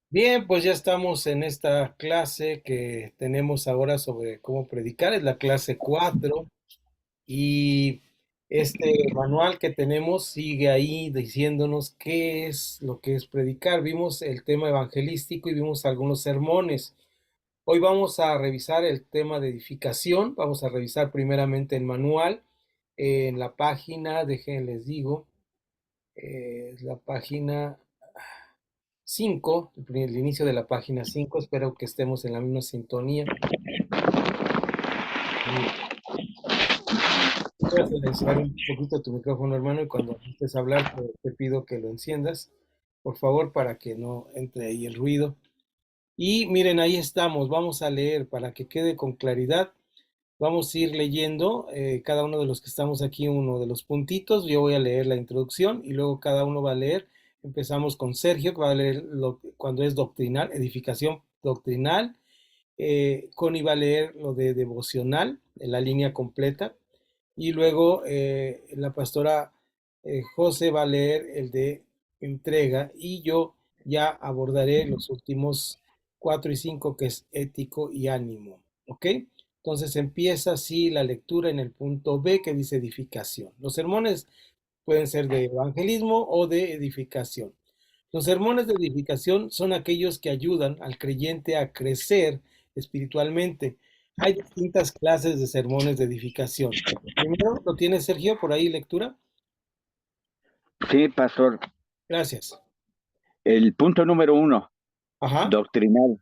Bien, pues ya estamos en esta clase que tenemos ahora sobre cómo predicar, es la clase 4 y este manual que tenemos sigue ahí diciéndonos qué es lo que es predicar. Vimos el tema evangelístico y vimos algunos sermones. Hoy vamos a revisar el tema de edificación, vamos a revisar primeramente el manual en la página, déjenles digo, es la página 5, el inicio de la página 5. Espero que estemos en la misma sintonía. Voy a silenciar un poquito tu micrófono, hermano, y cuando estés a hablar, te pido que lo enciendas, por favor, para que no entre ahí el ruido. Y miren, ahí estamos. Vamos a leer para que quede con claridad. Vamos a ir leyendo cada uno de los que estamos aquí, uno de los puntitos. Yo voy a leer la introducción y luego cada uno va a leer. Empezamos con Sergio, que va a leer cuando es doctrinal, edificación doctrinal. Connie va a leer lo de devocional, en la línea completa. Y luego la pastora José va a leer el de entrega. Y yo ya abordaré los últimos 4 y 5, que es ético y ánimo. ¿Ok? Entonces empieza así la lectura en el punto B, que dice edificación. Los sermones pueden ser de evangelismo o de edificación. Los sermones de edificación son aquellos que ayudan al creyente a crecer espiritualmente. Hay distintas clases de sermones de edificación. Primero, ¿lo tiene Sergio por ahí lectura? Sí, pastor. Gracias. El punto número uno, Ajá. doctrinal,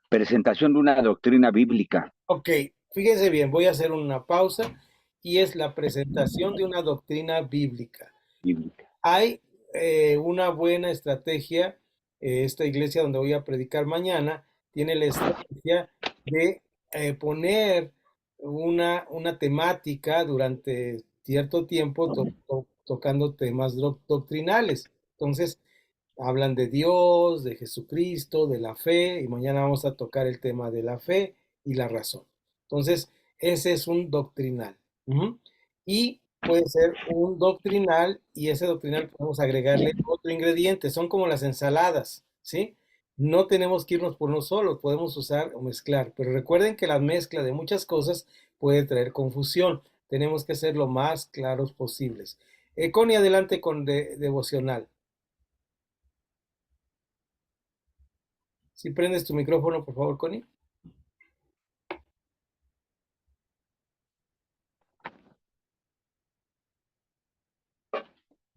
presentación de una doctrina bíblica. Ok, fíjense bien, voy a hacer una pausa y es la presentación de una doctrina bíblica. Bíblica. Hay una buena estrategia. Esta iglesia donde voy a predicar mañana tiene la estrategia de poner una temática durante cierto tiempo tocando temas doctrinales. Entonces, hablan de Dios, de Jesucristo, de la fe, y mañana vamos a tocar el tema de la fe y la razón. Entonces, ese es un doctrinal. Ujú. Y puede ser un doctrinal, y ese doctrinal podemos agregarle otro ingrediente. Son como las ensaladas, ¿sí? No tenemos que irnos por uno solo, podemos usar o mezclar, pero recuerden que la mezcla de muchas cosas puede traer confusión. Tenemos que ser lo más claros posibles. Connie, adelante con devocional. Si prendes tu micrófono, por favor, Connie.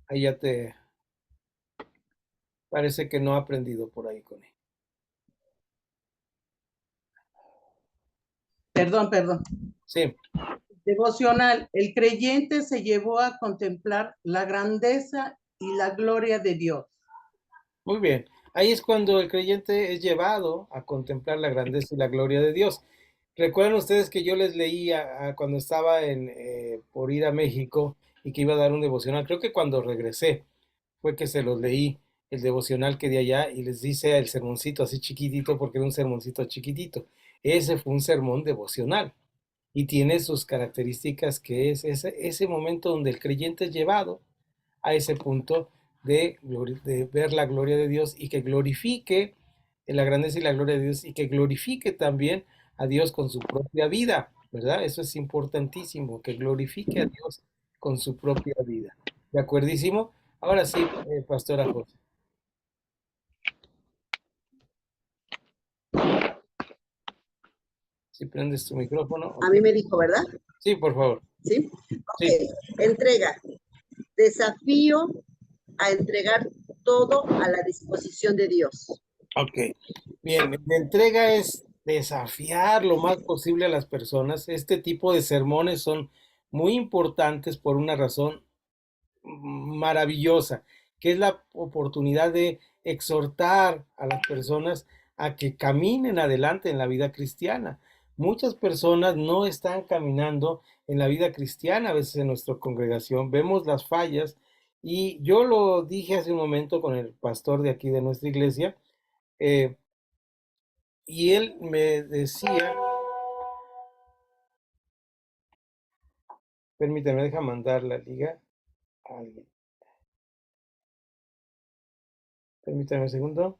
Ahí ya te parece que no ha aprendido por ahí, Connie. Perdón. Sí, Devocional. El creyente se llevó a contemplar la grandeza y la gloria de Dios. muy bien. Ahí es cuando el creyente es llevado a contemplar la grandeza y la gloria de Dios. Recuerden ustedes que yo les leía cuando estaba por ir a México y que iba a dar un devocional. Creo que cuando regresé fue que se los leí, el devocional que di allá, y les dice el sermoncito así chiquitito porque era un sermoncito chiquitito. Ese fue un sermón devocional y tiene sus características, que es ese momento donde el creyente es llevado a ese punto de ver la gloria de Dios y que glorifique la grandeza y la gloria de Dios y que glorifique también a Dios con su propia vida, ¿verdad? Eso es importantísimo, que glorifique a Dios con su propia vida. ¿De acuerdísimo? Ahora sí, Pastora José, si prendes tu micrófono, A ok. mí me dijo, ¿verdad? Sí, por favor. Sí. Sí, Ok. Entrega. Desafío a entregar todo a la disposición de Dios. ok. Bien, la entrega es desafiar lo más posible a las personas. Este tipo de sermones son muy importantes por una razón maravillosa, que es la oportunidad de exhortar a las personas a que caminen adelante en la vida cristiana. Muchas personas no están caminando en la vida cristiana, a veces en nuestra congregación vemos las fallas, y yo lo dije hace un momento con el pastor de aquí de nuestra iglesia, eh, y él me decía, permítame, deja mandar la liga a alguien, permítame un segundo.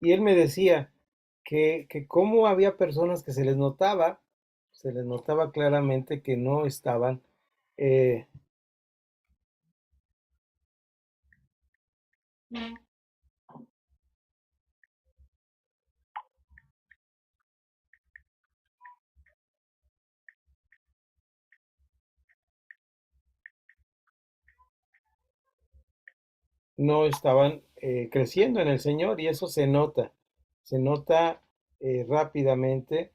Y él me decía que cómo había personas que se les notaba claramente que no estaban eh, no estaban creciendo en el Señor y eso se nota rápidamente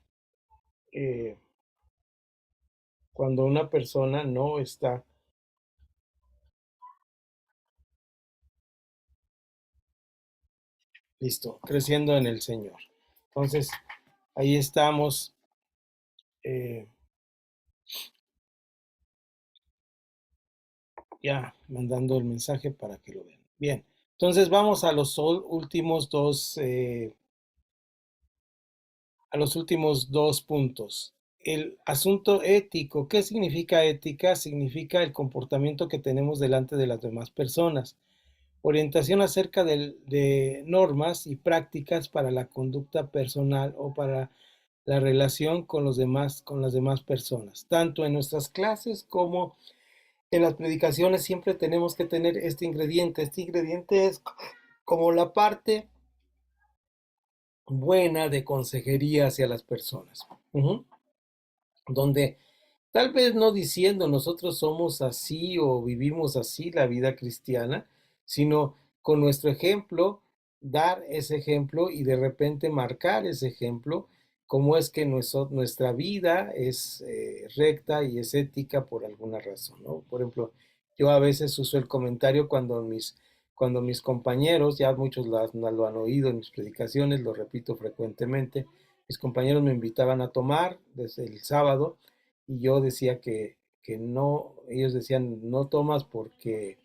eh, cuando una persona no está, listo, creciendo en el Señor. Entonces, ahí estamos eh, ya mandando el mensaje para que lo vean. Bien, entonces vamos a los últimos a los últimos dos puntos. El asunto ético. ¿Qué significa ética? Significa el comportamiento que tenemos delante de las demás personas. Orientación acerca de normas y prácticas para la conducta personal o para la relación con con las demás personas. Tanto en nuestras clases como en las predicaciones siempre tenemos que tener este ingrediente. Este ingrediente es como la parte buena de consejería hacia las personas. Donde tal vez no diciendo nosotros somos así o vivimos así la vida cristiana, sino con nuestro ejemplo, dar ese ejemplo y de repente marcar ese ejemplo, cómo es que nuestra vida es recta y es ética por alguna razón, ¿no? Por ejemplo, yo a veces uso el comentario cuando mis compañeros, ya muchos lo han oído en mis predicaciones, lo repito frecuentemente, mis compañeros me invitaban a tomar desde el sábado y yo decía que no, ellos decían, no tomas porque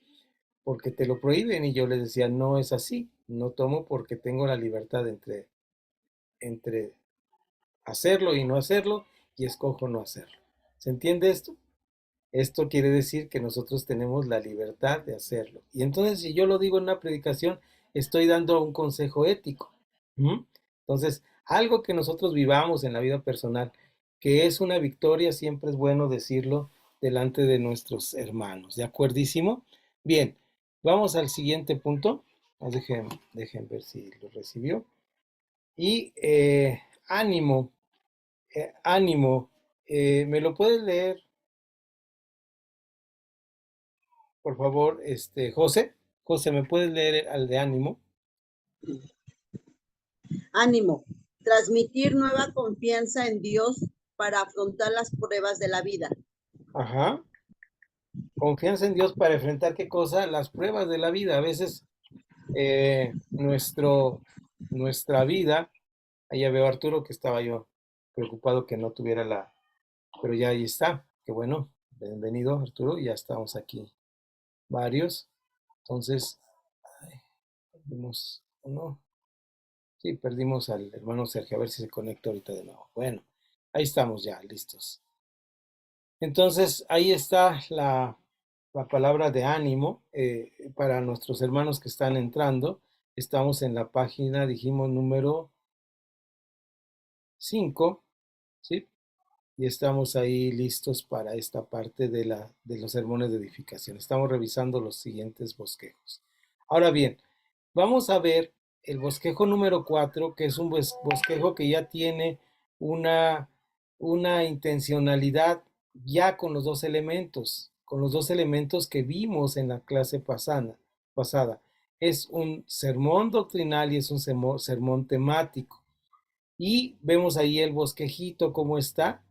te lo prohíben y yo les decía, no es así, no tomo porque tengo la libertad entre hacerlo y no hacerlo y escojo no hacerlo. ¿Se entiende esto? Esto quiere decir que nosotros tenemos la libertad de hacerlo. Y entonces, si yo lo digo en una predicación, estoy dando un consejo ético. ¿Mm? Entonces, algo que nosotros vivamos en la vida personal, que es una victoria, siempre es bueno decirlo delante de nuestros hermanos. ¿De acuerdísimo? Bien, vamos al siguiente punto. Dejen ver si lo recibió. Y ánimo, ánimo. ¿Me lo puedes leer, por favor, José? José, ¿me puedes leer al de ánimo? Ánimo, transmitir nueva confianza en Dios para afrontar las pruebas de la vida. Ajá. Confianza en Dios para enfrentar qué cosa, las pruebas de la vida. A veces eh, nuestro, nuestra vida, allá veo a Arturo que estaba yo preocupado que no tuviera pero ya ahí está. Qué bueno. Bienvenido, Arturo. Ya estamos aquí varios. Entonces, ay, perdimos uno. Sí, perdimos al hermano Sergio. A ver si se conecta ahorita de nuevo. Bueno, ahí estamos ya, listos. Entonces, ahí está la palabra de ánimo para nuestros hermanos que están entrando. Estamos en la página, dijimos, número 5, ¿sí? Y estamos ahí listos para esta parte de los sermones de edificación. Estamos revisando los siguientes bosquejos. Ahora bien, vamos a ver el bosquejo número 4, que es un bosquejo que ya tiene una, una intencionalidad ya con los dos elementos que vimos en la clase pasada. Es un sermón doctrinal y es un sermón temático. Y vemos ahí el bosquejito cómo está.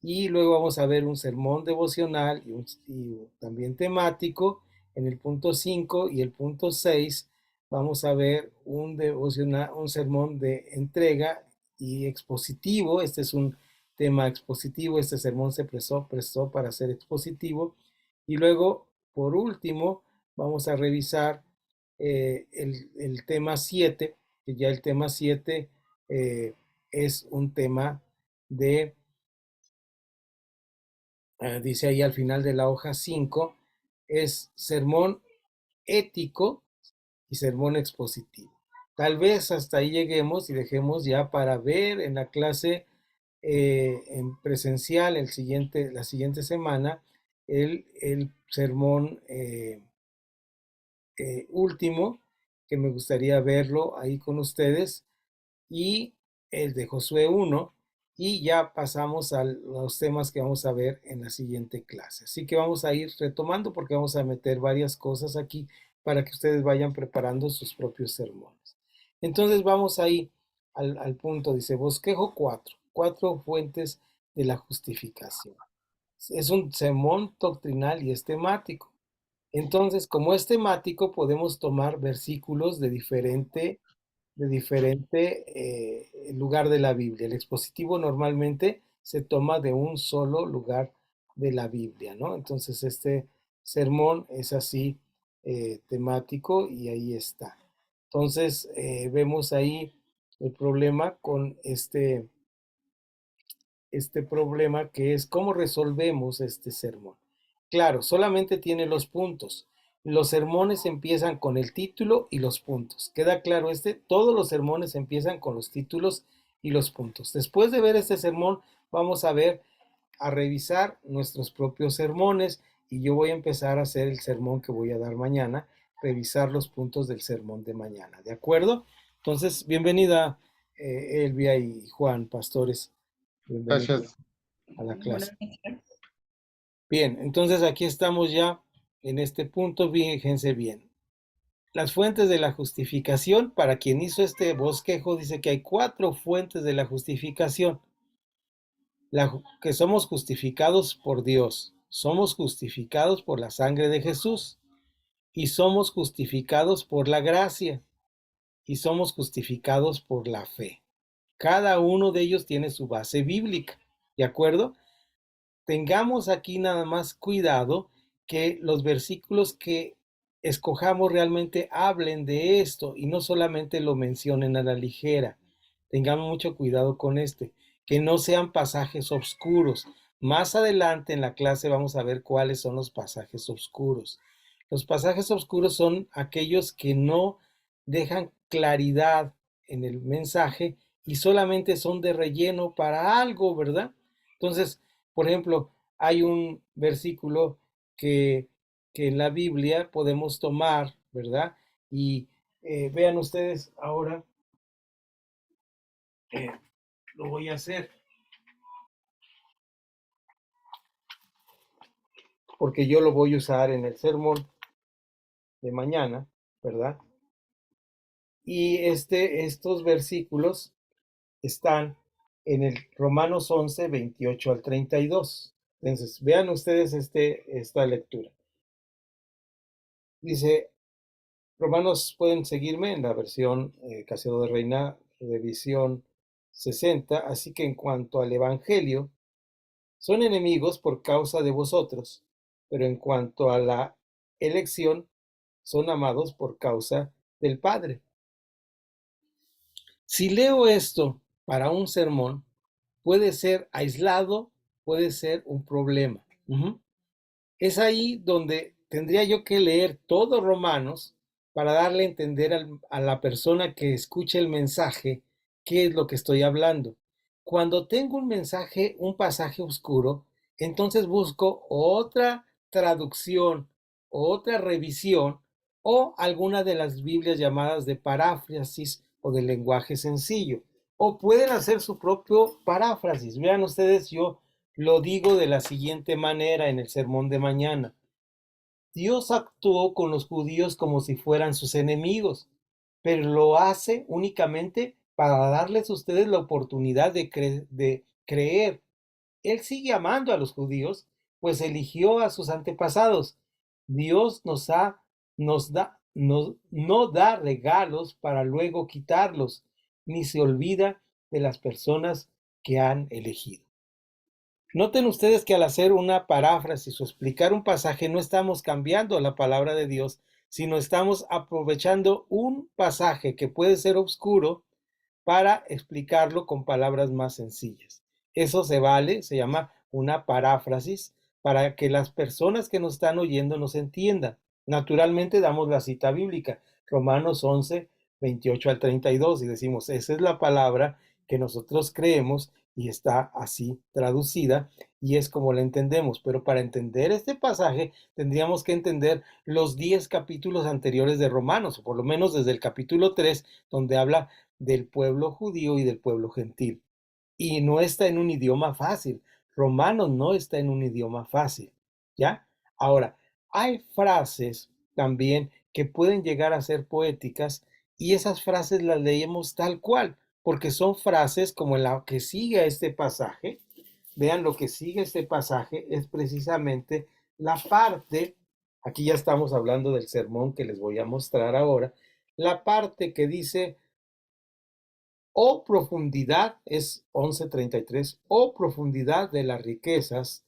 Y luego vamos a ver un sermón devocional y también temático. En el punto 5 y el punto 6 vamos a ver un devocional, un sermón de entrega y expositivo. Este es un tema expositivo. Este sermón se prestó para ser expositivo. Y luego, por último, vamos a revisar el tema 7, que ya el tema 7 es un tema de dice ahí al final de la hoja 5, es sermón ético y sermón expositivo. Tal vez hasta ahí lleguemos y dejemos ya para ver en la clase en presencial la siguiente semana el sermón último, que me gustaría verlo ahí con ustedes, y el de Josué 1, y ya pasamos a los temas que vamos a ver en la siguiente clase. Así que vamos a ir retomando porque vamos a meter varias cosas aquí para que ustedes vayan preparando sus propios sermones. Entonces vamos ahí al punto, dice bosquejo 4 fuentes de la justificación. Es un sermón doctrinal y es temático. Entonces, como es temático, podemos tomar versículos de diferente lugar de la Biblia. El expositivo normalmente se toma de un solo lugar de la Biblia, ¿no? Entonces este sermón es así temático y ahí está. Entonces vemos ahí el problema con este problema que es cómo resolvemos este sermón. Claro, solamente tiene los puntos. Los sermones empiezan con el título y los puntos. ¿Queda claro este? Todos los sermones empiezan con los títulos y los puntos. Después de ver este sermón, vamos a revisar nuestros propios sermones y yo voy a empezar a hacer el sermón que voy a dar mañana, revisar los puntos del sermón de mañana. ¿De acuerdo? Entonces, bienvenida Elvia y Juan, pastores. Bienvenidos Gracias. a la clase. Bien, entonces aquí estamos ya en este punto, fíjense bien. Las fuentes de la justificación, para quien hizo este bosquejo, dice que hay 4 fuentes de la justificación. Que somos justificados por Dios, somos justificados por la sangre de Jesús, y somos justificados por la gracia, y somos justificados por la fe. Cada uno de ellos tiene su base bíblica, ¿de acuerdo? Tengamos aquí nada más cuidado que los versículos que escojamos realmente hablen de esto y no solamente lo mencionen a la ligera. Tengamos mucho cuidado con que no sean pasajes oscuros. Más adelante en la clase vamos a ver cuáles son los pasajes oscuros. Los pasajes oscuros son aquellos que no dejan claridad en el mensaje y solamente son de relleno para algo, ¿verdad? Entonces, por ejemplo, hay un versículo que en la Biblia podemos tomar, ¿verdad? Y vean ustedes ahora, lo voy a hacer, porque yo lo voy a usar en el sermón de mañana, ¿verdad? Y estos versículos están en el Romanos 11, 28 al 32. Entonces, vean ustedes esta lectura. Dice, Romanos, pueden seguirme en la versión Casero de Reina, revisión 60. Así que en cuanto al Evangelio, son enemigos por causa de vosotros, pero en cuanto a la elección, son amados por causa del Padre. Si leo esto para un sermón, puede ser aislado, puede ser un problema. Es ahí donde tendría yo que leer todo Romanos para darle a entender a la persona que escuche el mensaje qué es lo que estoy hablando. Cuando tengo un mensaje, un pasaje oscuro, entonces busco otra traducción, otra revisión o alguna de las Biblias llamadas de paráfrasis o de lenguaje sencillo. O pueden hacer su propio paráfrasis. Vean ustedes, yo lo digo de la siguiente manera en el sermón de mañana. Dios actuó con los judíos como si fueran sus enemigos, pero lo hace únicamente para darles a ustedes la oportunidad de creer. Él sigue amando a los judíos, pues eligió a sus antepasados. Dios no da regalos para luego quitarlos, ni se olvida de las personas que han elegido. Noten ustedes que al hacer una paráfrasis o explicar un pasaje no estamos cambiando la palabra de Dios, sino estamos aprovechando un pasaje que puede ser oscuro para explicarlo con palabras más sencillas. Eso se vale, se llama una paráfrasis para que las personas que nos están oyendo nos entiendan. Naturalmente damos la cita bíblica, Romanos 11, 28 al 32 y decimos, esa es la palabra que nosotros creemos y está así traducida y es como la entendemos. Pero para entender este pasaje tendríamos que entender los 10 capítulos anteriores de Romanos, o por lo menos desde el capítulo 3, donde habla del pueblo judío y del pueblo gentil. Y no está en un idioma fácil. Romanos no está en un idioma fácil, ¿ya? Ahora, hay frases también que pueden llegar a ser poéticas y esas frases las leemos tal cual, porque son frases como la que sigue a este pasaje. Vean, lo que sigue este pasaje es precisamente la parte, aquí ya estamos hablando del sermón que les voy a mostrar ahora, la parte que dice, oh profundidad, es 11:33, oh profundidad de las riquezas,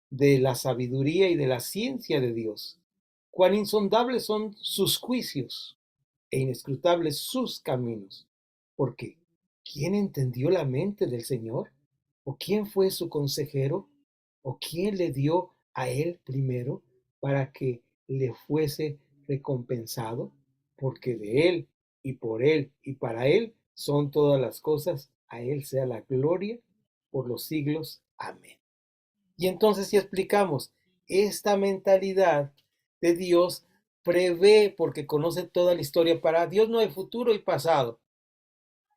de la sabiduría y de la ciencia de Dios. Cuán insondables son sus juicios e inescrutables sus caminos. Porque, ¿quién entendió la mente del Señor? ¿O quién fue su consejero? ¿O quién le dio a él primero para que le fuese recompensado? Porque de él y por él y para él son todas las cosas. A él sea la gloria por los siglos. Amén. Y entonces si explicamos, esta mentalidad de Dios prevé porque conoce toda la historia. Para Dios no hay futuro y pasado.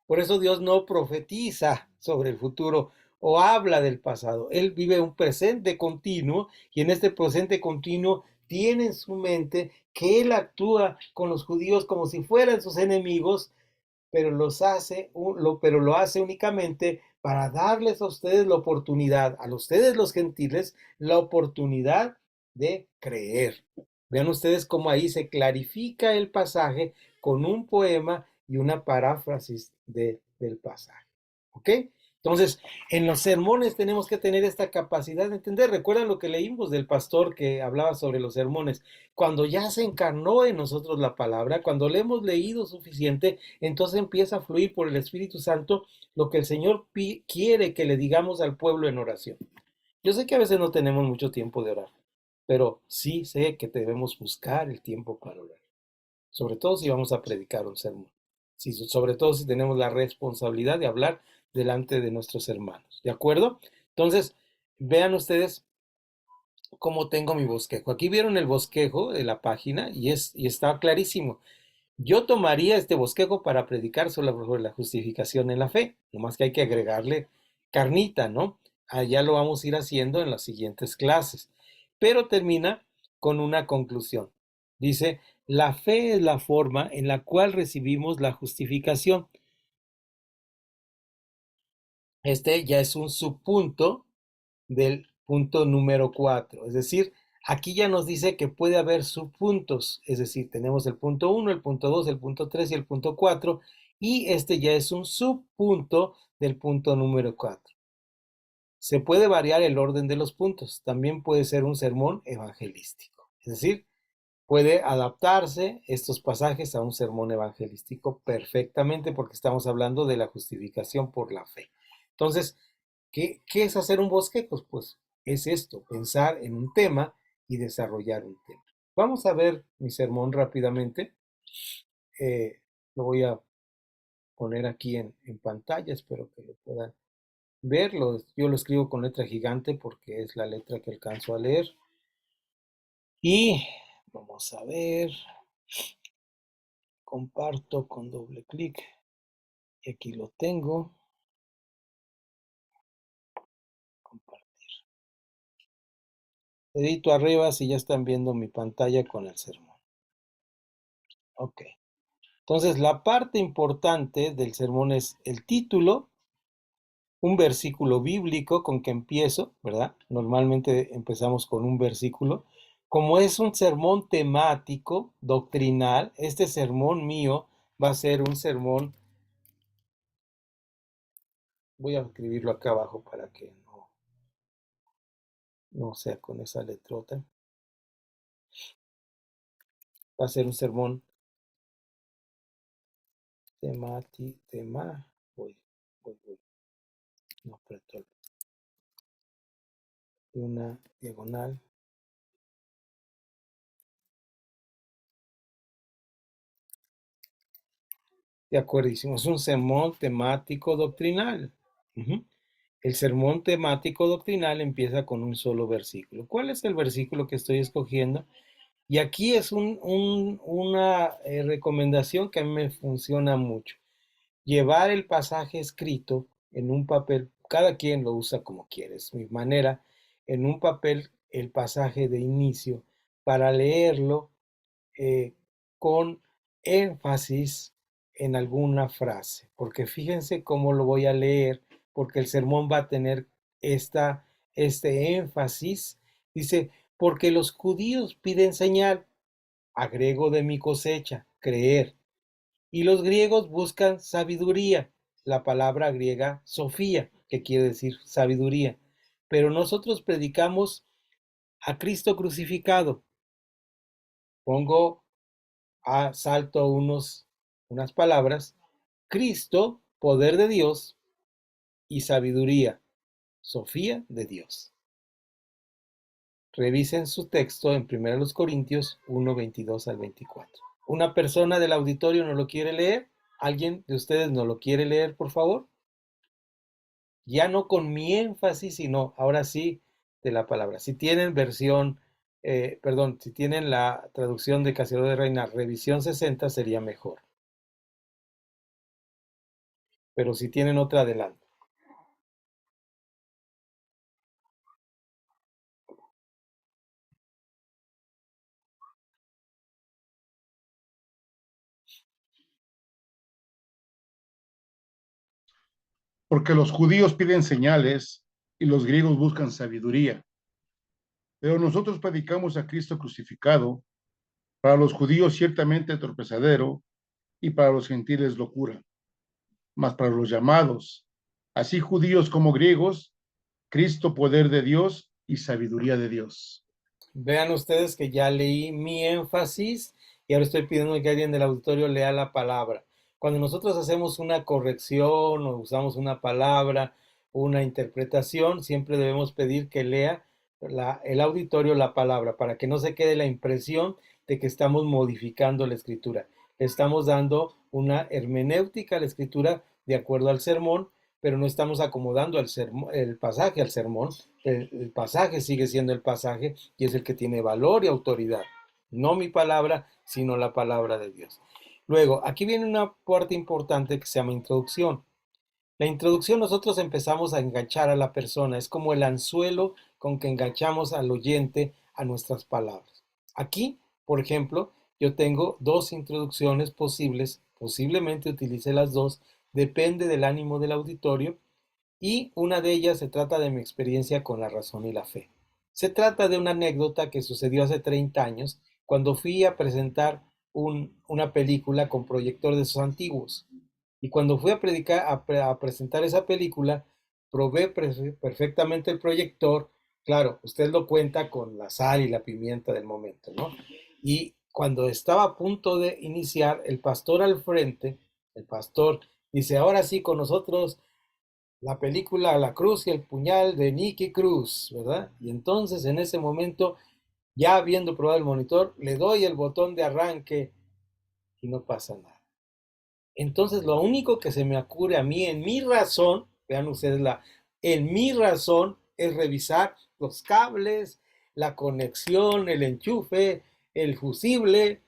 Por eso Dios no profetiza sobre el futuro o habla del pasado. Él vive un presente continuo y en este presente continuo tiene en su mente que Él actúa con los judíos como si fueran sus enemigos, pero pero lo hace únicamente para darles a ustedes la oportunidad, a ustedes los gentiles, la oportunidad de creer. Vean ustedes cómo ahí se clarifica el pasaje con un poema y una paráfrasis del pasaje. ¿Ok? Entonces, en los sermones tenemos que tener esta capacidad de entender. ¿Recuerdan lo que leímos del pastor que hablaba sobre los sermones? Cuando ya se encarnó en nosotros la palabra, cuando le hemos leído suficiente, entonces empieza a fluir por el Espíritu Santo lo que el Señor quiere que le digamos al pueblo en oración. Yo sé que a veces no tenemos mucho tiempo de orar, pero sí sé que debemos buscar el tiempo para orar, sobre todo si vamos a predicar un sermón, sobre todo si tenemos la responsabilidad de hablar delante de nuestros hermanos, ¿de acuerdo? Entonces, vean ustedes cómo tengo mi bosquejo. Aquí vieron el bosquejo de la página y está clarísimo. Yo tomaría este bosquejo para predicar sobre la justificación en la fe, nomás que hay que agregarle carnita, ¿no? Allá lo vamos a ir haciendo en las siguientes clases. Pero termina con una conclusión. Dice, la fe es la forma en la cual recibimos la justificación. Este ya es un subpunto del punto número 4. Es decir, aquí ya nos dice que puede haber subpuntos. Es decir, tenemos el punto 1, el punto 2, el punto 3 y el punto 4. Y este ya es un subpunto del punto número 4. Se puede variar el orden de los puntos. También puede ser un sermón evangelístico. Es decir, puede adaptarse estos pasajes a un sermón evangelístico perfectamente porque estamos hablando de la justificación por la fe. Entonces, ¿qué es hacer un bosquejo? Pues es esto, pensar en un tema y desarrollar un tema. Vamos a ver mi sermón rápidamente. Lo voy a poner aquí en pantalla, espero que lo puedan ver. Yo lo escribo con letra gigante porque es la letra que alcanzo a leer. Y vamos a ver. Comparto con doble clic y aquí lo tengo. Compartir. Edito arriba si ya están viendo mi pantalla con el sermón. Ok. Entonces la parte importante del sermón es el título, un versículo bíblico con que empiezo, ¿verdad? Normalmente empezamos con un versículo. Como es un sermón temático, doctrinal, este sermón mío va a ser un sermón. Voy a escribirlo acá abajo para que no sea con esa letrota. Va a ser un sermón voy, no apreto una diagonal, De acuerdísimo, es un sermón temático doctrinal. Ujú. El sermón temático doctrinal empieza con un solo versículo. ¿Cuál es el versículo que estoy escogiendo? Y aquí es una recomendación que a mí me funciona mucho. Llevar el pasaje escrito en un papel, cada quien lo usa como quiere, es mi manera, en un papel el pasaje de inicio para leerlo eh, con énfasis en alguna frase, porque fíjense cómo lo voy a leer, porque el sermón va a tener este énfasis. Dice, porque los judíos piden señal, agrego de mi cosecha, creer, y los griegos buscan sabiduría, la palabra griega sofía, que quiere decir sabiduría, pero nosotros predicamos a Cristo crucificado. Pongo salto unas palabras, Cristo, poder de Dios, y sabiduría, Sofía de Dios. Revisen su texto en 1 Corintios 1, 22 al 24. ¿Una persona del auditorio no lo quiere leer? ¿Alguien de ustedes no lo quiere leer, por favor? Ya no con mi énfasis, sino ahora sí de la palabra. Si tienen si tienen la traducción de Casero de Reina, revisión 60, sería mejor. Pero si tienen otra, adelante. Porque los judíos piden señales y los griegos buscan sabiduría. Pero nosotros predicamos a Cristo crucificado, para los judíos ciertamente tropezadero y para los gentiles locura, mas para los llamados, así judíos como griegos, Cristo poder de Dios y sabiduría de Dios. Vean ustedes que ya leí mi énfasis y ahora estoy pidiendo que alguien del auditorio lea la palabra. Cuando nosotros hacemos una corrección o usamos una palabra, una interpretación, siempre debemos pedir que lea el auditorio la palabra para que no se quede la impresión de que estamos modificando la escritura. Estamos dando una hermenéutica a la escritura de acuerdo al sermón, pero no estamos acomodando el pasaje al sermón. El pasaje sigue siendo el pasaje y es el que tiene valor y autoridad. No mi palabra, sino la palabra de Dios. Luego, aquí viene una parte importante que se llama introducción. La introducción nosotros empezamos a enganchar a la persona, es como el anzuelo con que enganchamos al oyente a nuestras palabras. Aquí, por ejemplo, yo tengo dos introducciones posibles, posiblemente utilice las dos, depende del ánimo del auditorio, y una de ellas se trata de mi experiencia con la razón y la fe. Se trata de una anécdota que sucedió hace 30 años cuando fui a presentar una película con proyector de esos antiguos. Y cuando fui a presentar esa película, probé perfectamente el proyector. Claro, usted lo cuenta con la sal y la pimienta del momento, ¿no? Y cuando estaba a punto de iniciar, el pastor al frente, el pastor dice, ahora sí con nosotros la película La Cruz y el Puñal de Nicky Cruz, ¿verdad? Y entonces en ese momento, ya habiendo probado el monitor, le doy el botón de arranque y no pasa nada. Entonces lo único que se me ocurre a mí en mi razón, vean ustedes en mi razón es revisar los cables, la conexión, el enchufe, el fusible,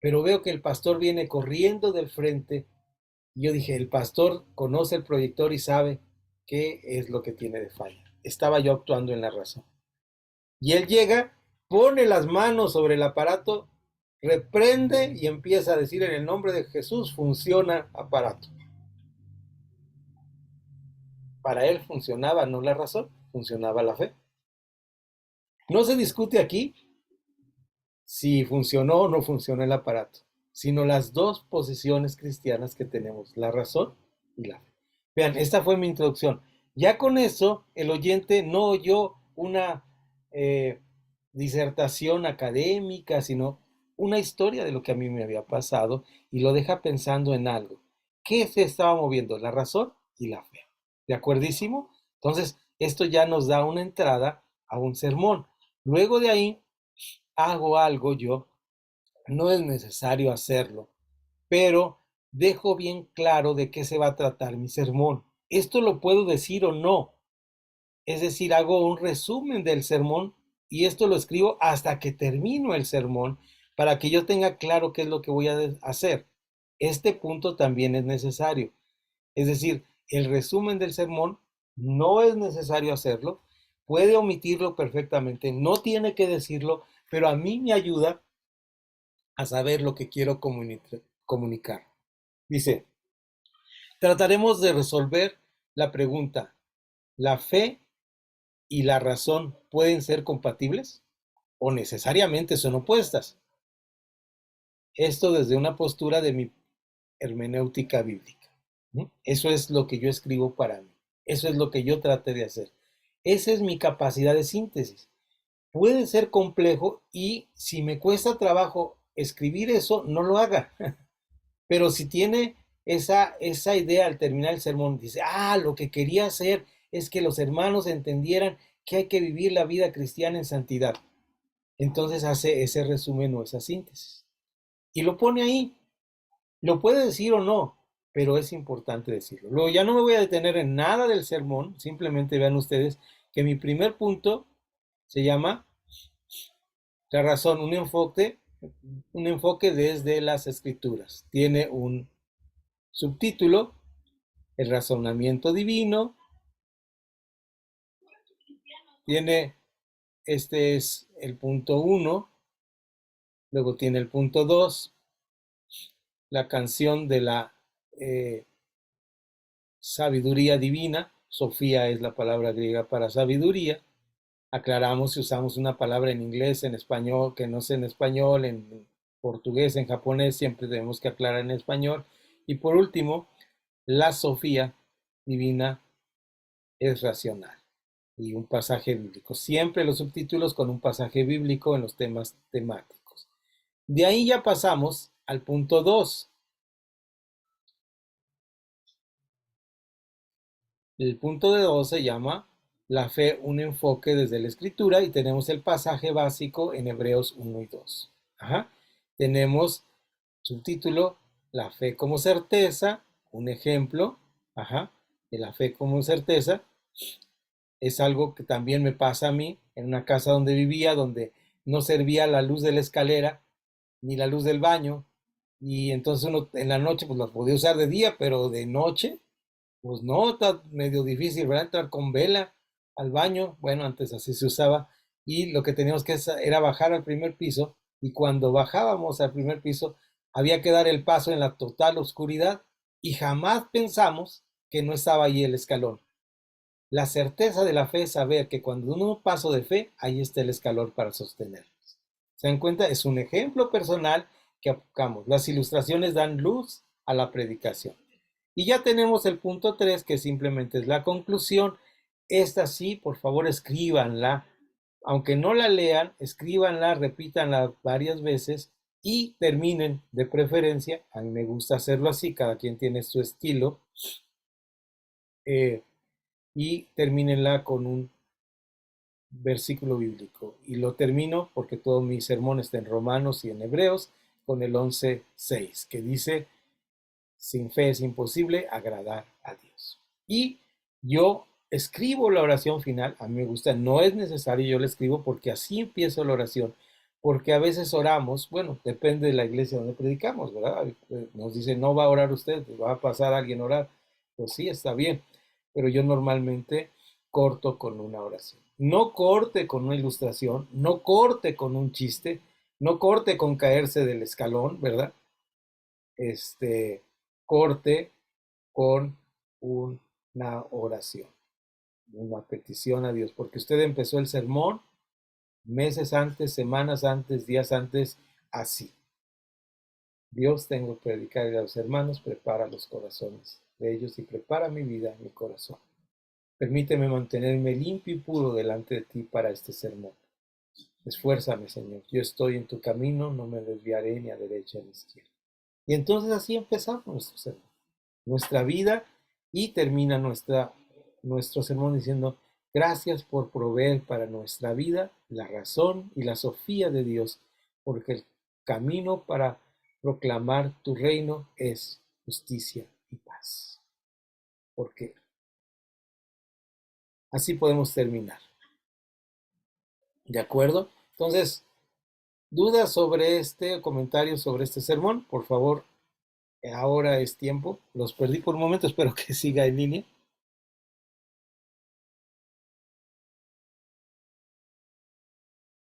pero veo que el pastor viene corriendo del frente. Yo dije, el pastor conoce el proyector y sabe qué es lo que tiene de falla. Estaba yo actuando en la razón. Y él llega, pone las manos sobre el aparato, reprende y empieza a decir en el nombre de Jesús, funciona aparato. Para él funcionaba no la razón, funcionaba la fe. No se discute aquí si funcionó o no funcionó el aparato, sino las dos posiciones cristianas que tenemos, la razón y la fe. Vean, esta fue mi introducción. Ya con eso, el oyente no oyó una disertación académica, sino una historia de lo que a mí me había pasado y lo deja pensando en algo. ¿Qué se estaba moviendo? La razón y la fe. ¿De acuerdísimo? Entonces, esto ya nos da una entrada a un sermón. Luego de ahí, hago algo yo, no es necesario hacerlo, pero dejo bien claro de qué se va a tratar mi sermón. Esto lo puedo decir o no. Es decir, hago un resumen del sermón y esto lo escribo hasta que termino el sermón para que yo tenga claro qué es lo que voy a hacer. Este punto también es necesario. Es decir, el resumen del sermón no es necesario hacerlo, puede omitirlo perfectamente, no tiene que decirlo, pero a mí me ayuda a saber lo que quiero comunicar. Dice, trataremos de resolver la pregunta, ¿la fe y la razón pueden ser compatibles o necesariamente son opuestas? Esto desde una postura de mi hermenéutica bíblica. Eso es lo que yo escribo para mí. Eso es lo que yo traté de hacer. Esa es mi capacidad de síntesis. Puede ser complejo y si me cuesta trabajo escribir eso, no lo haga. Pero si tiene esa idea al terminar el sermón, dice, lo que quería hacer es que los hermanos entendieran que hay que vivir la vida cristiana en santidad. Entonces hace ese resumen o esa síntesis. Y lo pone ahí. Lo puede decir o no, pero es importante decirlo. Luego ya no me voy a detener en nada del sermón, simplemente vean ustedes que mi primer punto se llama la razón, un enfoque desde las escrituras. Tiene un subtítulo, el razonamiento divino. Este es el punto 1, luego tiene el punto 2, la canción de la sabiduría divina. Sofía es la palabra griega para sabiduría. Aclaramos si usamos una palabra en inglés, en español, que no sea en español, en portugués, en japonés, siempre tenemos que aclarar en español. Y por último, la Sofía divina es racional. Y un pasaje bíblico. Siempre los subtítulos con un pasaje bíblico en los temas temáticos. De ahí ya pasamos al punto 2. El punto de 2 se llama la fe, un enfoque desde la escritura, y tenemos el pasaje básico en Hebreos 1 y 2. Tenemos subtítulo, la fe como certeza, un ejemplo de la fe como certeza. Es algo que también me pasa a mí en una casa donde vivía, donde no servía la luz de la escalera ni la luz del baño, y entonces uno en la noche pues la podía usar de día, pero de noche pues no, está medio difícil, ¿verdad? Entrar con vela al baño. Bueno, antes así se usaba. Y lo que teníamos que hacer era bajar al primer piso. Y cuando bajábamos al primer piso, había que dar el paso en la total oscuridad. Y jamás pensamos que no estaba allí el escalón. La certeza de la fe es saber que cuando uno paso de fe, ahí está el escalón para sostenernos. ¿Se dan cuenta? Es un ejemplo personal que aplicamos. Las ilustraciones dan luz a la predicación. Y ya tenemos el punto 3, que simplemente es la conclusión. Esta sí, por favor, escríbanla. Aunque no la lean, escríbanla, repítanla varias veces y terminen de preferencia. A mí me gusta hacerlo así, cada quien tiene su estilo. Y termínenla con un versículo bíblico. Y lo termino porque todo mi sermón está en Romanos y en Hebreos, con el 11:6, que dice: sin fe es imposible agradar a Dios. Y yo escribo la oración final. A mí me gusta, no es necesario, yo la escribo porque así empiezo la oración. Porque a veces oramos, bueno, depende de la iglesia donde predicamos, ¿verdad? Nos dice, no va a orar usted, va a pasar alguien a orar. Pues sí, está bien. Pero yo normalmente corto con una oración. No corte con una ilustración, no corte con un chiste, no corte con caerse del escalón, ¿verdad? Corte con una oración, una petición a Dios, porque usted empezó el sermón meses antes, semanas antes, días antes, así. Dios, tengo que predicarle a los hermanos, prepara los corazones de ellos y prepara mi vida, mi corazón. Permíteme mantenerme limpio y puro delante de ti para este sermón. Esfuérzame, Señor. Yo estoy en tu camino, no me desviaré ni a derecha ni a izquierda. Y entonces así empezamos nuestro sermón, nuestra vida, y termina nuestro sermón diciendo: gracias por proveer para nuestra vida la razón y la Sofía de Dios, porque el camino para proclamar tu reino es justicia y paz. Porque así podemos terminar. ¿De acuerdo? Entonces, ¿dudas sobre este comentario, sobre este sermón? Por favor, ahora es tiempo. Los perdí por un momento, espero que siga en línea.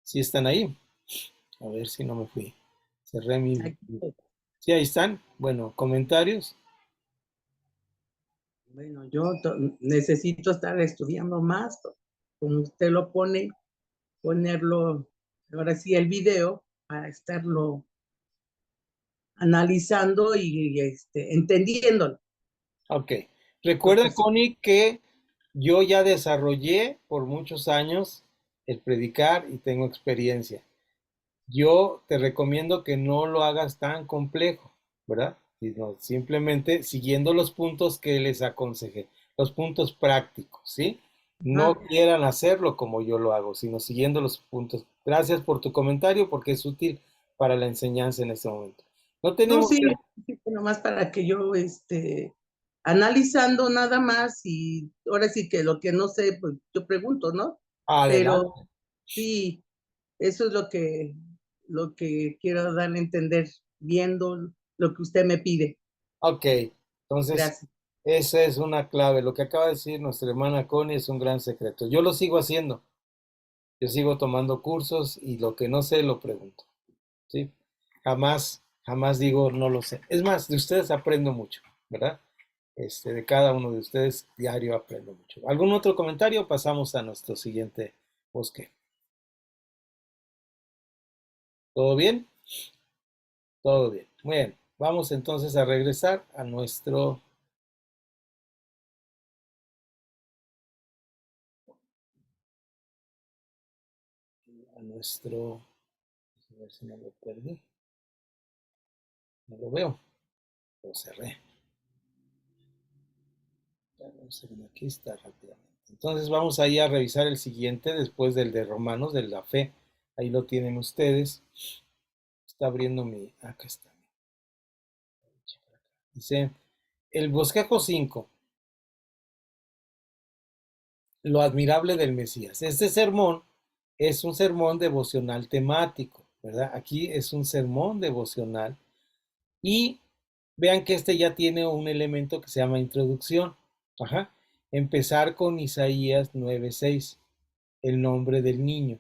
¿Sí están ahí? A ver si no me fui. Cerré mi... Sí, ahí están. Bueno, comentarios. Bueno, yo necesito estar estudiando más, como usted lo pone, ponerlo, ahora sí, el video, para estarlo analizando y entendiéndolo. Ok. Recuerda, Porque sí, Connie, que yo ya desarrollé por muchos años el predicar y tengo experiencia. Yo te recomiendo que no lo hagas tan complejo, ¿verdad? Sino simplemente siguiendo los puntos que les aconsejé, los puntos prácticos, ¿sí? No quieran hacerlo como yo lo hago, sino siguiendo los puntos. Gracias por tu comentario porque es útil para la enseñanza en este momento. No no, tenemos sí, nomás para que yo, analizando nada más y ahora sí que lo que no sé, pues yo pregunto, ¿no? Pero adelante. sí, eso es lo que quiero darle a entender, viendo lo que usted me pide. Ok, entonces Gracias. esa es una clave. Lo que acaba de decir nuestra hermana Connie es un gran secreto. Yo lo sigo haciendo. Yo sigo tomando cursos y lo que no sé lo pregunto, ¿sí? Jamás digo no lo sé. Es más, de ustedes aprendo mucho, ¿verdad? De cada uno de ustedes diario aprendo mucho. ¿Algún otro comentario? Pasamos a nuestro siguiente bosque. ¿Todo bien? Todo bien. Muy bien. Vamos entonces a regresar a nuestro a ver si no lo perdí. No lo veo. Lo cerré. Aquí está rápidamente. Entonces vamos ahí a revisar el siguiente después del de Romanos, de la fe. Ahí lo tienen ustedes. Está abriendo mi... Acá está. Dice, el bosquejo 5, lo admirable del Mesías. Este sermón es un sermón devocional temático, ¿verdad? Aquí es un sermón devocional. Y vean que este ya tiene un elemento que se llama introducción. Ajá. Empezar con Isaías 9:6, el nombre del niño.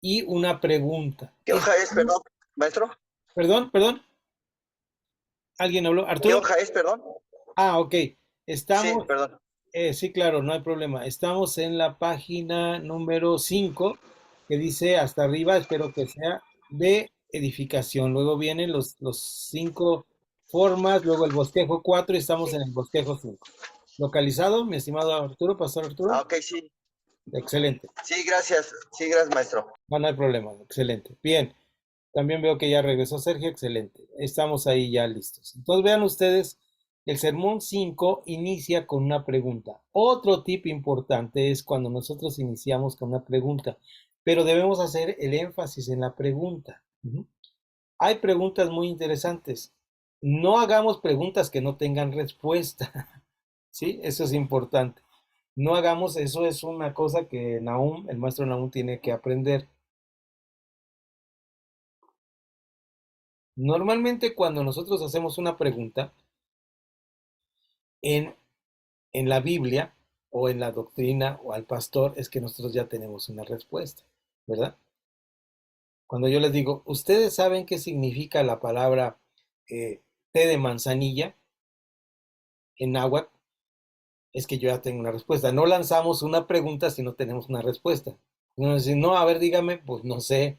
Y una pregunta. ¿Qué hoja es, perdón, maestro? Perdón. ¿Alguien habló? ¿Qué ¿Arturo? hoja es, perdón? Ah, ok. Sí, Estamos, perdón. sí, claro, no hay problema. Estamos en la página número 5, que dice hasta arriba, espero que sea de edificación. Luego vienen los 5 formas, luego el bosquejo 4 y estamos en el bosquejo 5. ¿Localizado, mi estimado Arturo, Pastor Arturo? Ok, sí. Excelente. Sí, gracias. Sí, gracias, maestro. No hay problema. Excelente. Bien. También veo que ya regresó Sergio. Excelente. Estamos ahí ya listos. Entonces vean ustedes, el sermón 5 inicia con una pregunta. Otro tip importante es cuando nosotros iniciamos con una pregunta, pero debemos hacer el énfasis en la pregunta. Hay preguntas muy interesantes. No hagamos preguntas que no tengan respuesta. ¿Sí? Eso es importante. No hagamos, eso es una cosa que Nahum, el maestro Nahum, tiene que aprender. Normalmente cuando nosotros hacemos una pregunta en, en la Biblia o en la doctrina o al pastor, es que nosotros ya tenemos una respuesta, ¿verdad? Cuando yo les digo, ¿ustedes saben qué significa la palabra té de manzanilla en náhuatl? Es que yo ya tengo una respuesta. No lanzamos una pregunta si no tenemos una respuesta. No, si no, a ver, dígame, pues no sé.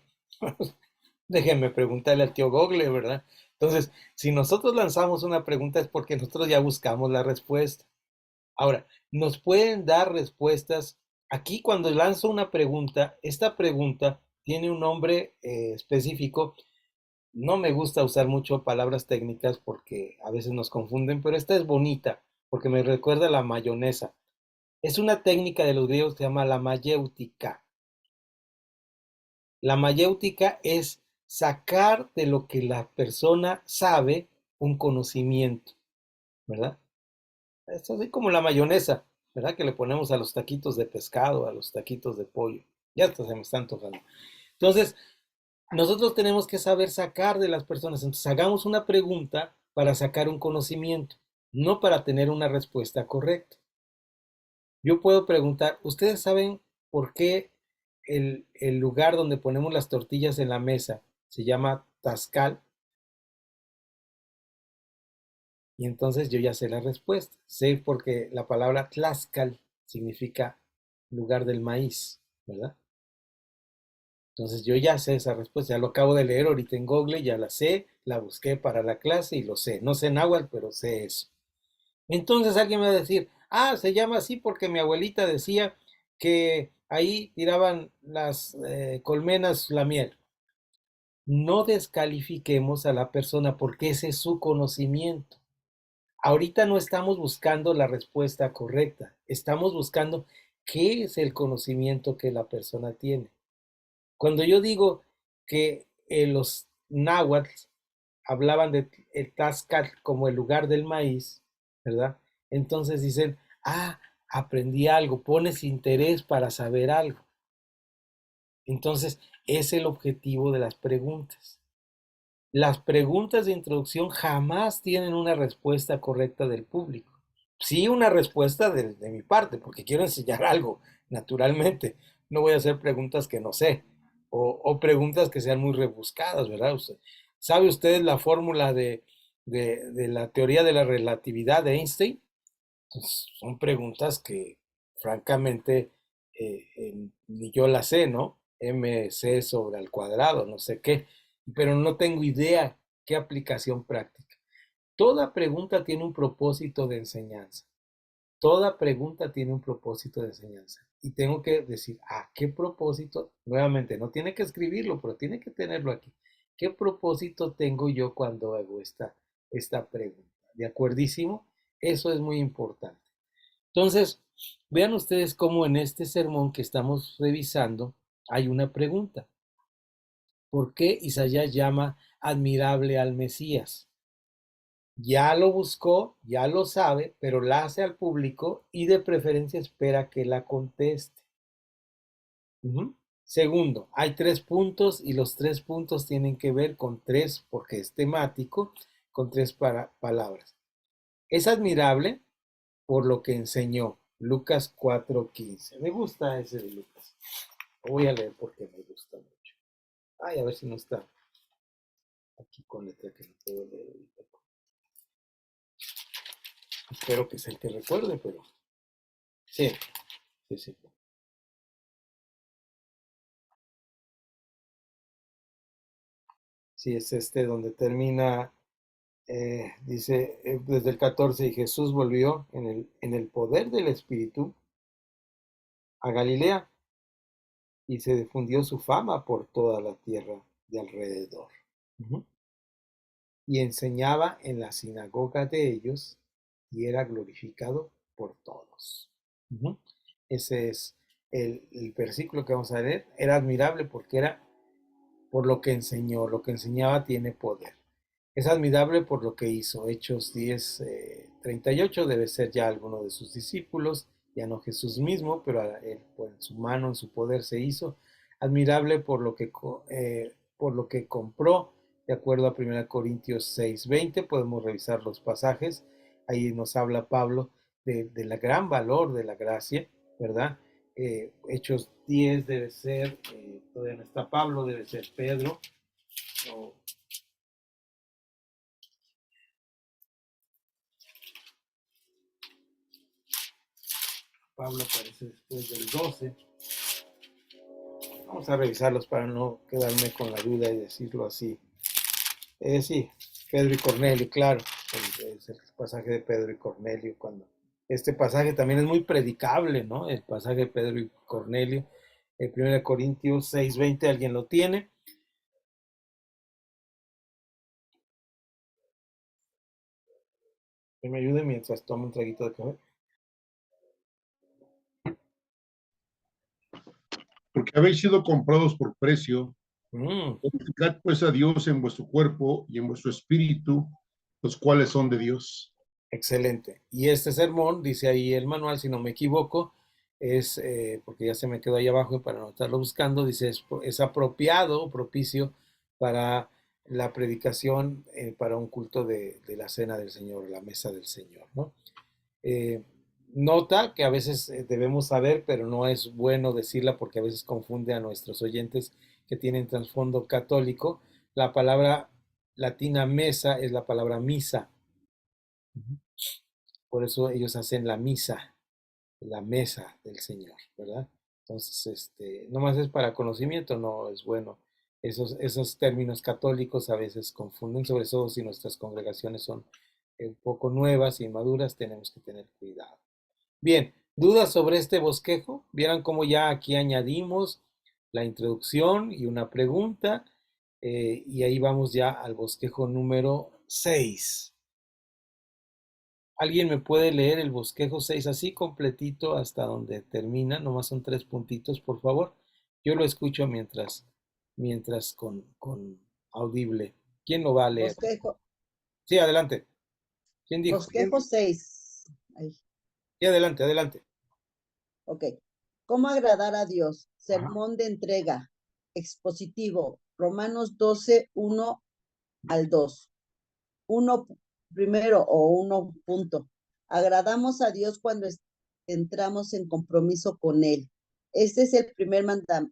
Déjenme preguntarle al tío Google, ¿verdad? Entonces, si nosotros lanzamos una pregunta es porque nosotros ya buscamos la respuesta. Ahora, nos pueden dar respuestas. Aquí cuando lanzo una pregunta, esta pregunta tiene un nombre específico. No me gusta usar mucho palabras técnicas porque a veces nos confunden, pero esta es bonita porque me recuerda a la mayonesa. Es una técnica de los griegos que se llama la mayéutica. La mayéutica es sacar de lo que la persona sabe un conocimiento, ¿verdad? Es así como la mayonesa, ¿verdad? Que le ponemos a los taquitos de pescado, a los taquitos de pollo. Ya hasta se me están antojando. Entonces, nosotros tenemos que saber sacar de las personas. Entonces, hagamos una pregunta para sacar un conocimiento, no para tener una respuesta correcta. Yo puedo preguntar, ¿ustedes saben por qué el lugar donde ponemos las tortillas en la mesa se llama Tascal? Y entonces yo ya sé la respuesta. Sé porque la palabra Tlaxcal significa lugar del maíz, ¿verdad? Entonces yo ya sé esa respuesta, ya lo acabo de leer ahorita en Google, ya la sé, la busqué para la clase y lo sé. No sé náhuatl, pero sé eso. Entonces alguien me va a decir, se llama así porque mi abuelita decía que ahí tiraban las colmenas la miel. No descalifiquemos a la persona porque ese es su conocimiento. Ahorita no estamos buscando la respuesta correcta, estamos buscando qué es el conocimiento que la persona tiene. Cuando yo digo que los náhuatl hablaban de el Tlaxcal como el lugar del maíz, ¿verdad? Entonces dicen, aprendí algo, pones interés para saber algo. Entonces, es el objetivo de las preguntas. Las preguntas de introducción jamás tienen una respuesta correcta del público. Sí, una respuesta de mi parte, porque quiero enseñar algo, naturalmente. No voy a hacer preguntas que no sé, o preguntas que sean muy rebuscadas, ¿verdad? ¿Sabe usted la fórmula de la teoría de la relatividad de Einstein? Pues, son preguntas que, francamente, ni yo las sé, ¿no? MC sobre al cuadrado, no sé qué, pero no tengo idea qué aplicación práctica. Toda pregunta tiene un propósito de enseñanza. Toda pregunta tiene un propósito de enseñanza. Y tengo que decir, ¿qué propósito? Nuevamente, no tiene que escribirlo, pero tiene que tenerlo aquí. ¿Qué propósito tengo yo cuando hago esta pregunta? ¿De acuerdísimo? Eso es muy importante. Entonces, vean ustedes cómo en este sermón que estamos revisando hay una pregunta. ¿Por qué Isaías llama admirable al Mesías? Ya lo buscó, ya lo sabe, pero la hace al público y de preferencia espera que la conteste. Segundo, hay 3 puntos y los 3 puntos tienen que ver con 3, porque es temático, con 3 palabras. Es admirable por lo que enseñó. Lucas 4:15. Me gusta ese de Lucas. Lo voy a leer porque me gusta mucho. A ver si no está aquí con letra que no puedo leer ahorita. Espero que sea el que recuerde, pero sí. Sí, es este donde termina, dice desde el 14, y Jesús volvió en el poder del Espíritu a Galilea y se difundió su fama por toda la tierra de alrededor. Y enseñaba en la sinagoga de ellos y era glorificado por todos. Ese es el versículo que vamos a leer. Era admirable porque era por lo que enseñó, lo que enseñaba tiene poder. Es admirable por lo que hizo. Hechos 10:38 debe ser ya alguno de sus discípulos, ya no Jesús mismo, pero él en su mano, en su poder se hizo. Admirable por lo que compró, de acuerdo a 1 Corintios 6:20, podemos revisar los pasajes. Ahí nos habla Pablo de la gran valor de la gracia, ¿verdad? Hechos 10 debe ser, todavía no está Pablo, debe ser Pedro. Pablo aparece después del 12. Vamos a revisarlos para no quedarme con la duda y decirlo así. Sí, Pedro y Cornelio, claro. Es el pasaje de Pedro y Cornelio. Este pasaje también es muy predicable, ¿no? El pasaje de Pedro y Cornelio. 1 Corintios 6:20, ¿alguien lo tiene? Que me ayude mientras tomo un traguito de café. Porque habéis sido comprados por precio, glorificad pues a Dios en vuestro cuerpo y en vuestro espíritu, los cuales son de Dios. Excelente. Y este sermón, dice ahí el manual, si no me equivoco, es, porque ya se me quedó ahí abajo y para no estarlo buscando, dice, es apropiado, propicio para la predicación, para un culto de la cena del Señor, la mesa del Señor, ¿no? Eh, Nota que a veces debemos saber, pero no es bueno decirla porque a veces confunde a nuestros oyentes que tienen trasfondo católico. La palabra latina mesa es la palabra misa. Por eso ellos hacen la misa, la mesa del Señor, ¿verdad? Entonces, nomás es para conocimiento, no es bueno. Esos términos católicos a veces confunden, sobre todo si nuestras congregaciones son un poco nuevas y maduras, tenemos que tener cuidado. Bien, ¿dudas sobre este bosquejo? Vieran cómo ya aquí añadimos la introducción y una pregunta, y ahí vamos ya al bosquejo número 6. ¿Alguien me puede leer el bosquejo 6 así completito hasta donde termina? Nomás son 3 puntitos, por favor. Yo lo escucho mientras con audible. ¿Quién lo va a leer? Bosquejo, Sí, adelante. ¿Quién dijo? bosquejo 6. Sí, adelante, adelante. Ok. ¿Cómo agradar a Dios? Sermón de entrega. Expositivo. Romanos 12, 1 al 2. Uno primero o uno punto. Agradamos a Dios cuando entramos en compromiso con Él. Este es el primer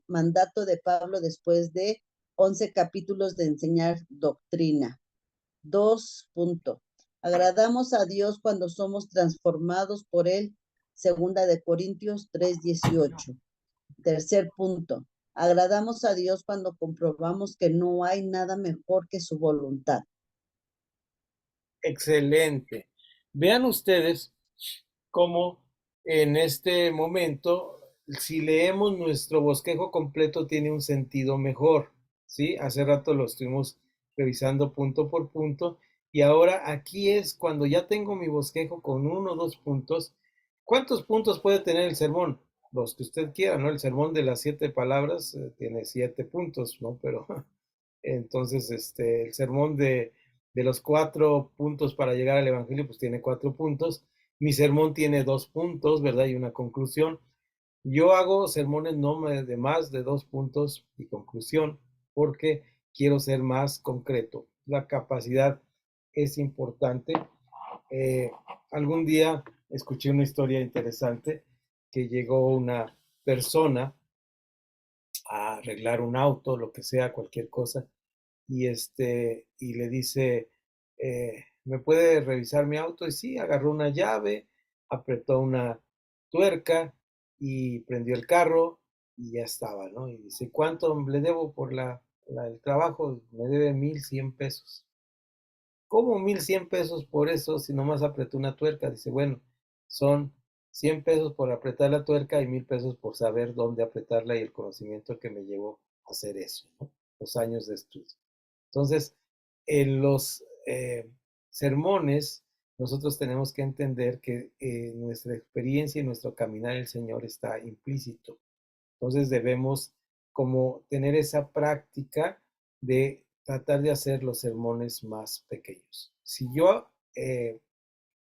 mandato de Pablo después de 11 capítulos de enseñar doctrina. 2 punto. Agradamos a Dios cuando somos transformados por Él. Segunda de Corintios 3:18. Tercer punto. Agradamos a Dios cuando comprobamos que no hay nada mejor que su voluntad. Excelente. Vean ustedes cómo en este momento, si leemos nuestro bosquejo completo, tiene un sentido mejor, ¿sí? Hace rato lo estuvimos revisando punto por punto y ahora aquí es cuando ya tengo mi bosquejo con 1 o 2 puntos. ¿Cuántos puntos puede tener el sermón? Los que usted quiera, ¿no? El sermón de las 7 palabras tiene 7 puntos, ¿no? Pero entonces, el sermón de los 4 puntos para llegar al Evangelio, pues tiene 4 puntos. Mi sermón tiene 2 puntos, ¿verdad? Y una conclusión. Yo hago sermones no de más de 2 puntos y conclusión, porque quiero ser más concreto. La capacidad es importante. Algún día escuché una historia interesante que llegó una persona a arreglar un auto, lo que sea, cualquier cosa, y le dice, ¿me puede revisar mi auto? Y sí, agarró una llave, apretó una tuerca y prendió el carro y ya estaba, ¿no? Y dice, ¿cuánto le debo por el trabajo? Me debe 1,100 pesos. ¿Cómo 1,100 pesos por eso si nomás apretó una tuerca? Dice, bueno, son 100 pesos por apretar la tuerca y 1,000 pesos por saber dónde apretarla y el conocimiento que me llevó a hacer eso, ¿no? Los años de estudio. Entonces, en los sermones, nosotros tenemos que entender que nuestra experiencia y nuestro caminar en el Señor está implícito. Entonces debemos como tener esa práctica de tratar de hacer los sermones más pequeños. Si yo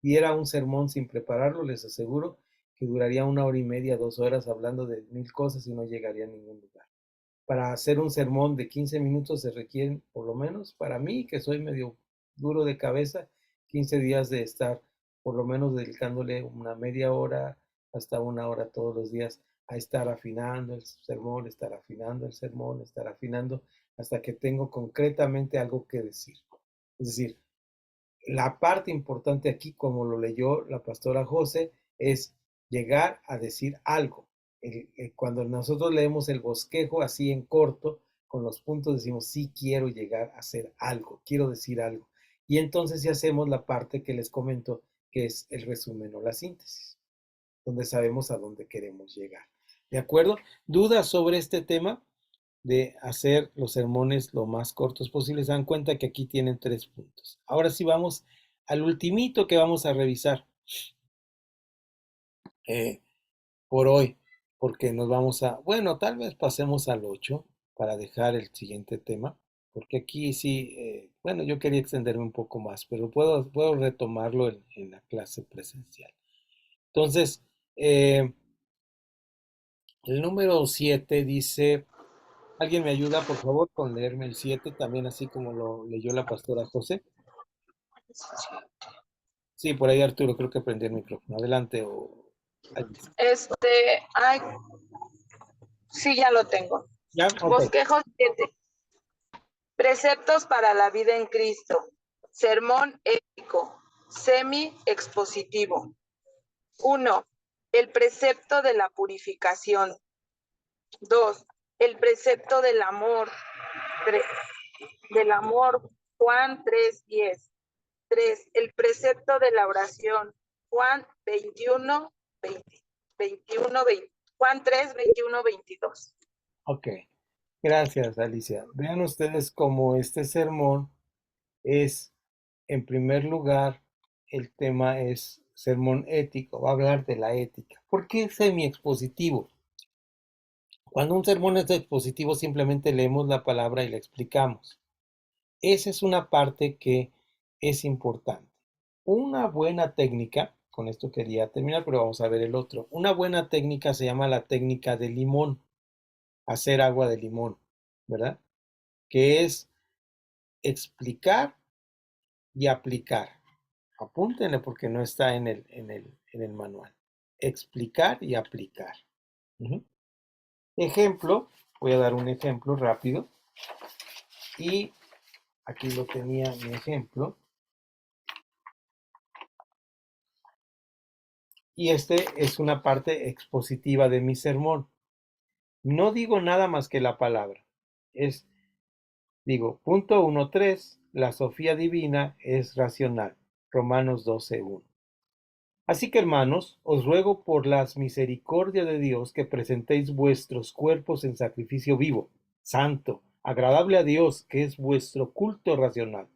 diera un sermón sin prepararlo, les aseguro que duraría 1 hora y media, 2 horas hablando de 1000 cosas y no llegaría a ningún lugar. Para hacer un sermón de 15 minutos se requieren, por lo menos para mí, que soy medio duro de cabeza, 15 días de estar por lo menos dedicándole una media hora hasta 1 hora todos los días a estar afinando el sermón, estar afinando el sermón, estar afinando hasta que tengo concretamente algo que decir. Es decir, la parte importante aquí, como lo leyó la pastora José, es llegar a decir algo. Cuando nosotros leemos el bosquejo así en corto, con los puntos decimos, sí quiero llegar a hacer algo, quiero decir algo. Y entonces ya hacemos la parte que les comento, que es el resumen o la síntesis, donde sabemos a dónde queremos llegar. ¿De acuerdo? ¿Dudas sobre este tema de hacer los sermones lo más cortos posibles? Se dan cuenta que aquí tienen 3 puntos. Ahora sí vamos al ultimito que vamos a revisar por hoy, porque nos vamos a, bueno, tal vez pasemos al 8 para dejar el siguiente tema. porque aquí sí, bueno, yo quería extenderme un poco más, pero puedo retomarlo en la clase presencial. Entonces, el número 7 dice, ¿alguien me ayuda, por favor, con leerme el 7 también, así como lo leyó la pastora José? Sí, por ahí Arturo, creo que prendí el micrófono. Adelante, o Alice. Ay, sí, ya lo tengo. ¿Ya? Ok. Bosquejo 7. Preceptos para la vida en Cristo. Sermón ético. Semi-expositivo. 1. El precepto de la purificación. 2. El precepto del amor. 3. Del amor. Juan 3:10. 3. El precepto de la oración. Juan 21, 20. Juan 3, 21, 22. Ok. Gracias, Alicia. Vean ustedes cómo este sermón es, en primer lugar, el tema es sermón ético, va a hablar de la ética. ¿Por qué semi-expositivo? Cuando un sermón es expositivo, simplemente leemos la palabra y la explicamos. Esa es una parte que es importante. Una buena técnica, con esto quería terminar, pero vamos a ver el otro. Una buena técnica se llama la técnica de limón, hacer agua de limón, ¿verdad? Que es explicar y aplicar. Apúntenle porque no está en el manual. Explicar y aplicar. Ejemplo, voy a dar un ejemplo rápido. Y aquí lo tenía mi ejemplo. Y este es una parte expositiva de mi sermón. No digo nada más que la palabra. Digo, punto 1.3, la Sofía Divina es racional. Romanos 12.1. Así que, hermanos, os ruego por las misericordias de Dios que presentéis vuestros cuerpos en sacrificio vivo, santo, agradable a Dios, que es vuestro culto racional.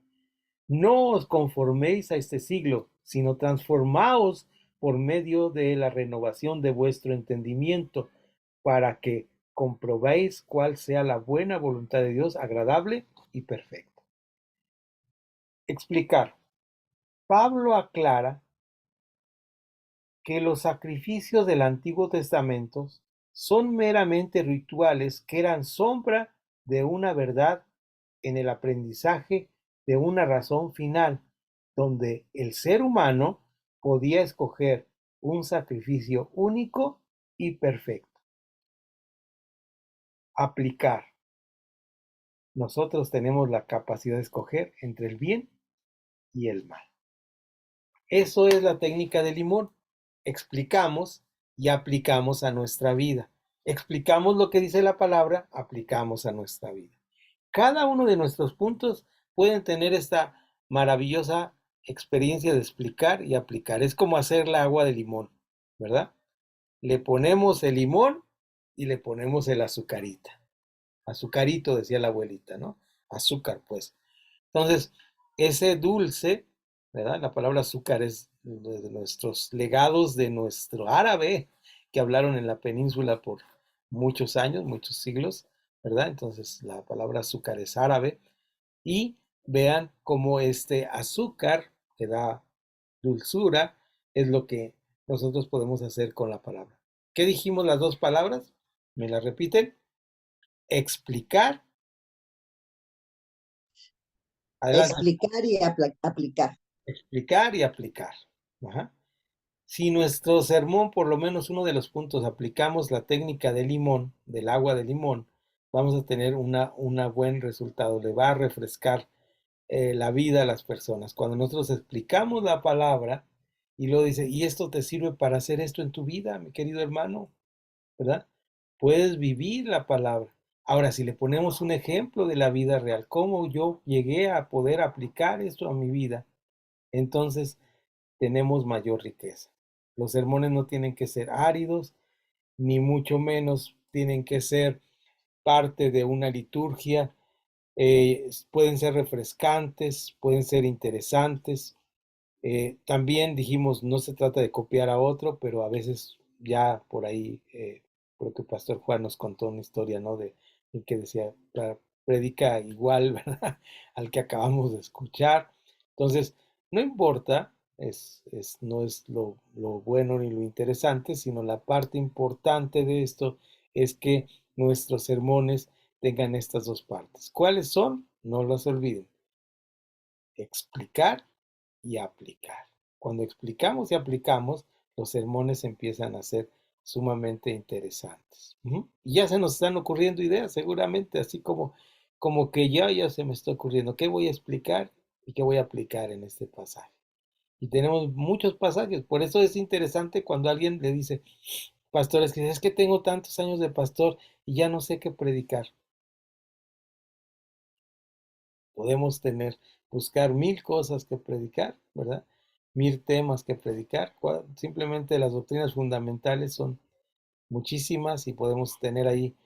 No os conforméis a este siglo, sino transformaos por medio de la renovación de vuestro entendimiento, para que comprobéis cuál sea la buena voluntad de Dios, agradable y perfecta. Explicar. Pablo aclara que los sacrificios del Antiguo Testamento son meramente rituales que eran sombra de una verdad en el aprendizaje de una razón final, donde el ser humano podía escoger un sacrificio único y perfecto. Aplicar. Nosotros tenemos la capacidad de escoger entre el bien y el mal. Eso es la técnica del limón. Explicamos y aplicamos a nuestra vida. Explicamos lo que dice la palabra, aplicamos a nuestra vida. Cada uno de nuestros puntos pueden tener esta maravillosa experiencia de explicar y aplicar. Es como hacer la agua de limón, ¿verdad? Le ponemos el limón y le ponemos el azucarita. Azucarito, decía la abuelita, ¿no? Azúcar, pues. Entonces, ese dulce, ¿verdad? La palabra azúcar es de nuestros legados de nuestro árabe que hablaron en la península por muchos años, muchos siglos, ¿verdad? Entonces, la palabra azúcar es árabe. Y vean cómo este azúcar que da dulzura es lo que nosotros podemos hacer con la palabra. ¿Qué dijimos las dos palabras? ¿Me las repiten? Explicar. Adelante. Explicar y aplicar. Explicar y aplicar. Ajá. Si nuestro sermón, por lo menos uno de los puntos, aplicamos la técnica de limón, del agua de limón, vamos a tener un buen resultado. Le va a refrescar la vida a las personas. Cuando nosotros explicamos la palabra y luego dice, y esto te sirve para hacer esto en tu vida, mi querido hermano, ¿verdad? Puedes vivir la palabra. Ahora, si le ponemos un ejemplo de la vida real, cómo yo llegué a poder aplicar esto a mi vida, entonces tenemos mayor riqueza. Los sermones no tienen que ser áridos, ni mucho menos tienen que ser parte de una liturgia. Pueden ser refrescantes, pueden ser interesantes. También dijimos, no se trata de copiar a otro, pero a veces ya por ahí, creo que Pastor Juan nos contó una historia, ¿no? De que decía, predica igual, ¿verdad? Al que acabamos de escuchar. Entonces, no importa, no es lo bueno ni lo interesante, sino la parte importante de esto es que nuestros sermones tengan estas dos partes. ¿Cuáles son? No las olviden. Explicar y aplicar. Cuando explicamos y aplicamos, los sermones empiezan a ser sumamente interesantes. Y ya se nos están ocurriendo ideas, seguramente, así como que ya se me está ocurriendo qué voy a explicar y qué voy a aplicar en este pasaje. Y tenemos muchos pasajes, por eso es interesante cuando alguien le dice, pastores, que es que tengo tantos años de pastor y ya no sé qué predicar. Podemos buscar 1000 cosas que predicar, ¿verdad? 1000 temas que predicar. Simplemente las doctrinas fundamentales son muchísimas y podemos tener ahí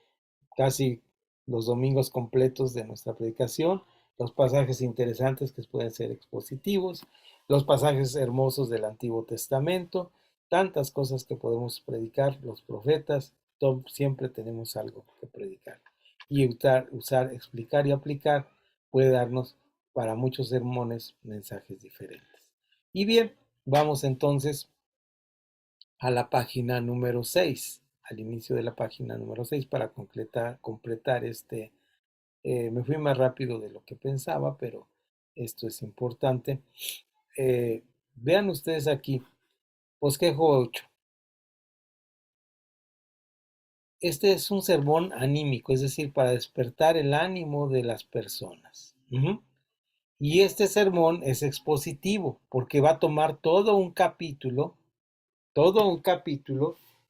casi los domingos completos de nuestra predicación, los pasajes interesantes que pueden ser expositivos, los pasajes hermosos del Antiguo Testamento, tantas cosas que podemos predicar, los profetas, siempre tenemos algo que predicar. Y usar, explicar y aplicar puede darnos para muchos sermones mensajes diferentes. Y bien, vamos entonces a la página número 6, al inicio de la página número 6 para completar este. Me fui más rápido de lo que pensaba, pero esto es importante. Vean ustedes aquí, bosquejo 8. Este es un sermón anímico, es decir, para despertar el ánimo de las personas. Y este sermón es expositivo, porque va a tomar todo un capítulo,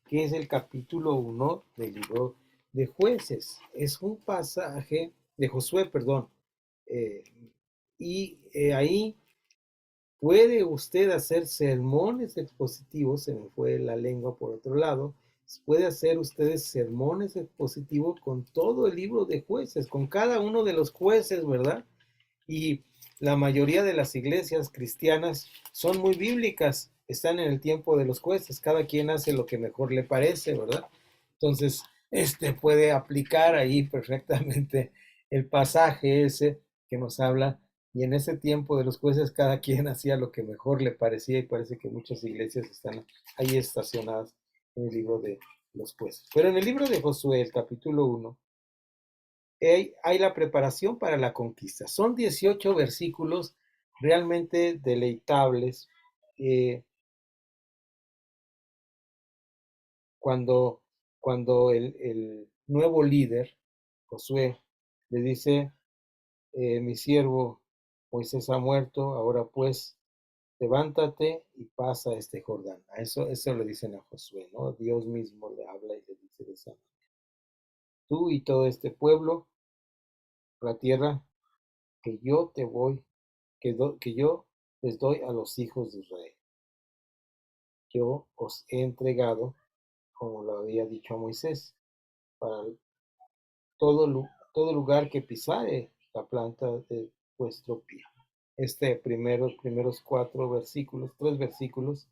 que es el capítulo 1 del libro de Jueces. Es un pasaje de Josué, perdón. Ahí puede usted hacer sermones expositivos, se me fue la lengua por otro lado, puede hacer ustedes sermones expositivos con todo el libro de Jueces, con cada uno de los jueces, ¿verdad? Y la mayoría de las iglesias cristianas son muy bíblicas, están en el tiempo de los jueces, cada quien hace lo que mejor le parece, ¿verdad? Entonces, puede aplicar ahí perfectamente el pasaje ese que nos habla, y en ese tiempo de los jueces cada quien hacía lo que mejor le parecía, y parece que muchas iglesias están ahí estacionadas en el libro de los jueces. Pero en el libro de Josué, el capítulo 1, hay la preparación para la conquista. Son 18 versículos realmente deleitables. Cuando el nuevo líder, Josué, le dice, mi siervo Moisés ha muerto, ahora pues levántate y pasa este Jordán. Eso le dicen a Josué, ¿no? Dios mismo le habla y le dice de esa manera. Tú y todo este pueblo, la tierra que yo que yo les doy a los hijos de Israel. Yo os he entregado, como lo había dicho a Moisés, para todo lugar que pisare la planta de vuestro pie. Primeros 3 versículos,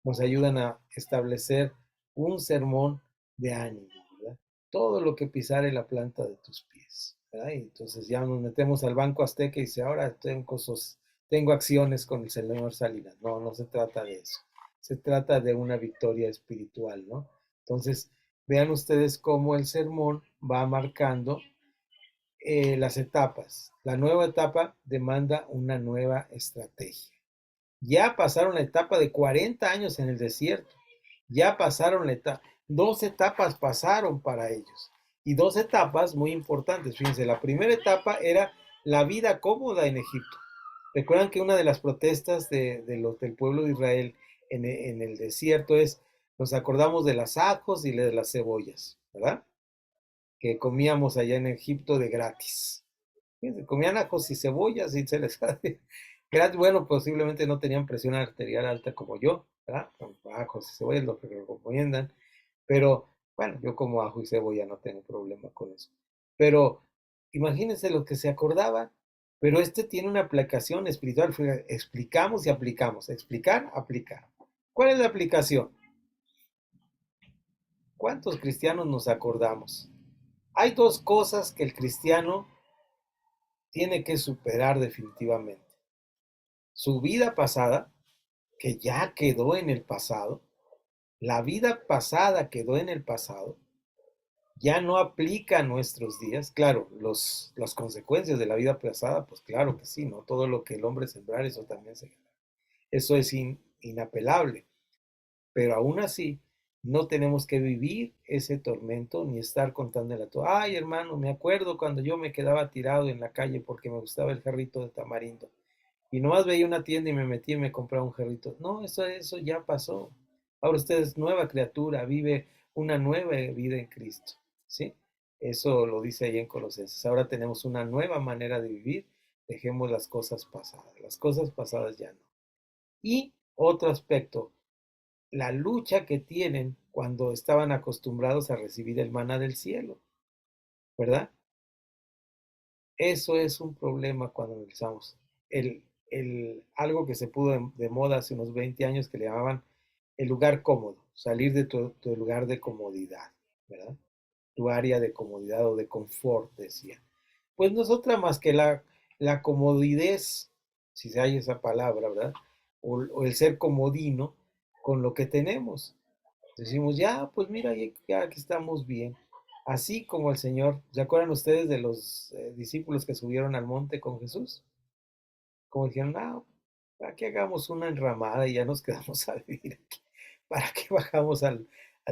nos ayudan a establecer un sermón de ánimo, ¿verdad? Todo lo que pisare la planta de tus pies, ¿verdad? Y entonces ya nos metemos al Banco Azteca y dice, ahora tengo acciones con el señor Salinas. No se trata de eso. Se trata de una victoria espiritual, ¿no? Entonces, vean ustedes cómo el sermón va marcando las etapas. La nueva etapa demanda una nueva estrategia. Ya pasaron la etapa de 40 años en el desierto. Ya pasaron 2 etapas pasaron para ellos. Y 2 etapas muy importantes. Fíjense, la primera etapa era la vida cómoda en Egipto. Recuerdan que una de las protestas del pueblo de Israel en el desierto nos acordamos de las ajos y de las cebollas, ¿verdad? Que comíamos allá en Egipto de gratis. Fíjense, comían ajos y cebollas y se les gratis. Bueno, posiblemente no tenían presión arterial alta como yo, ¿verdad? Con ajos y cebollas lo que recomiendan. Pero bueno, yo como ajo y cebolla no tengo problema con eso. Pero imagínense lo que se acordaban. Pero tiene una aplicación espiritual. Explicamos y aplicamos. Explicar, aplicar. ¿Cuál es la aplicación? ¿Cuántos cristianos nos acordamos? Hay 2 cosas que el cristiano tiene que superar definitivamente su vida pasada, que ya quedó en el pasado. La vida pasada quedó en el pasado, ya no aplica a nuestros días. Claro, las consecuencias de la vida pasada, pues claro que sí, ¿no? Todo lo que el hombre sembrar, eso también se gana. Eso es inapelable. Pero aún así, no tenemos que vivir ese tormento ni estar contándole a todo. Ay, hermano, me acuerdo cuando yo me quedaba tirado en la calle porque me gustaba el jarrito de tamarindo. Y nomás veía una tienda y me metí y me compraba un jarrito. No, eso ya pasó. Ahora usted es nueva criatura, vive una nueva vida en Cristo. ¿Sí? Eso lo dice ahí en Colosenses. Ahora tenemos una nueva manera de vivir. Dejemos las cosas pasadas. Las cosas pasadas ya no. Y otro aspecto, la lucha que tienen cuando estaban acostumbrados a recibir el maná del cielo, ¿verdad? Eso es un problema cuando analizamos. Algo que se pudo de moda hace unos 20 años que le llamaban el lugar cómodo, salir de tu lugar de comodidad, ¿verdad? Tu área de comodidad o de confort, decía. Pues no es otra más que la comodidez, si se hay esa palabra, ¿verdad? O el ser comodino con lo que tenemos. Decimos, ya, pues mira, ya que estamos bien. Así como el Señor, ¿se acuerdan ustedes de los discípulos que subieron al monte con Jesús? Como dijeron, no, ¿para qué hagamos una enramada y ya nos quedamos a vivir aquí? ¿Para qué bajamos al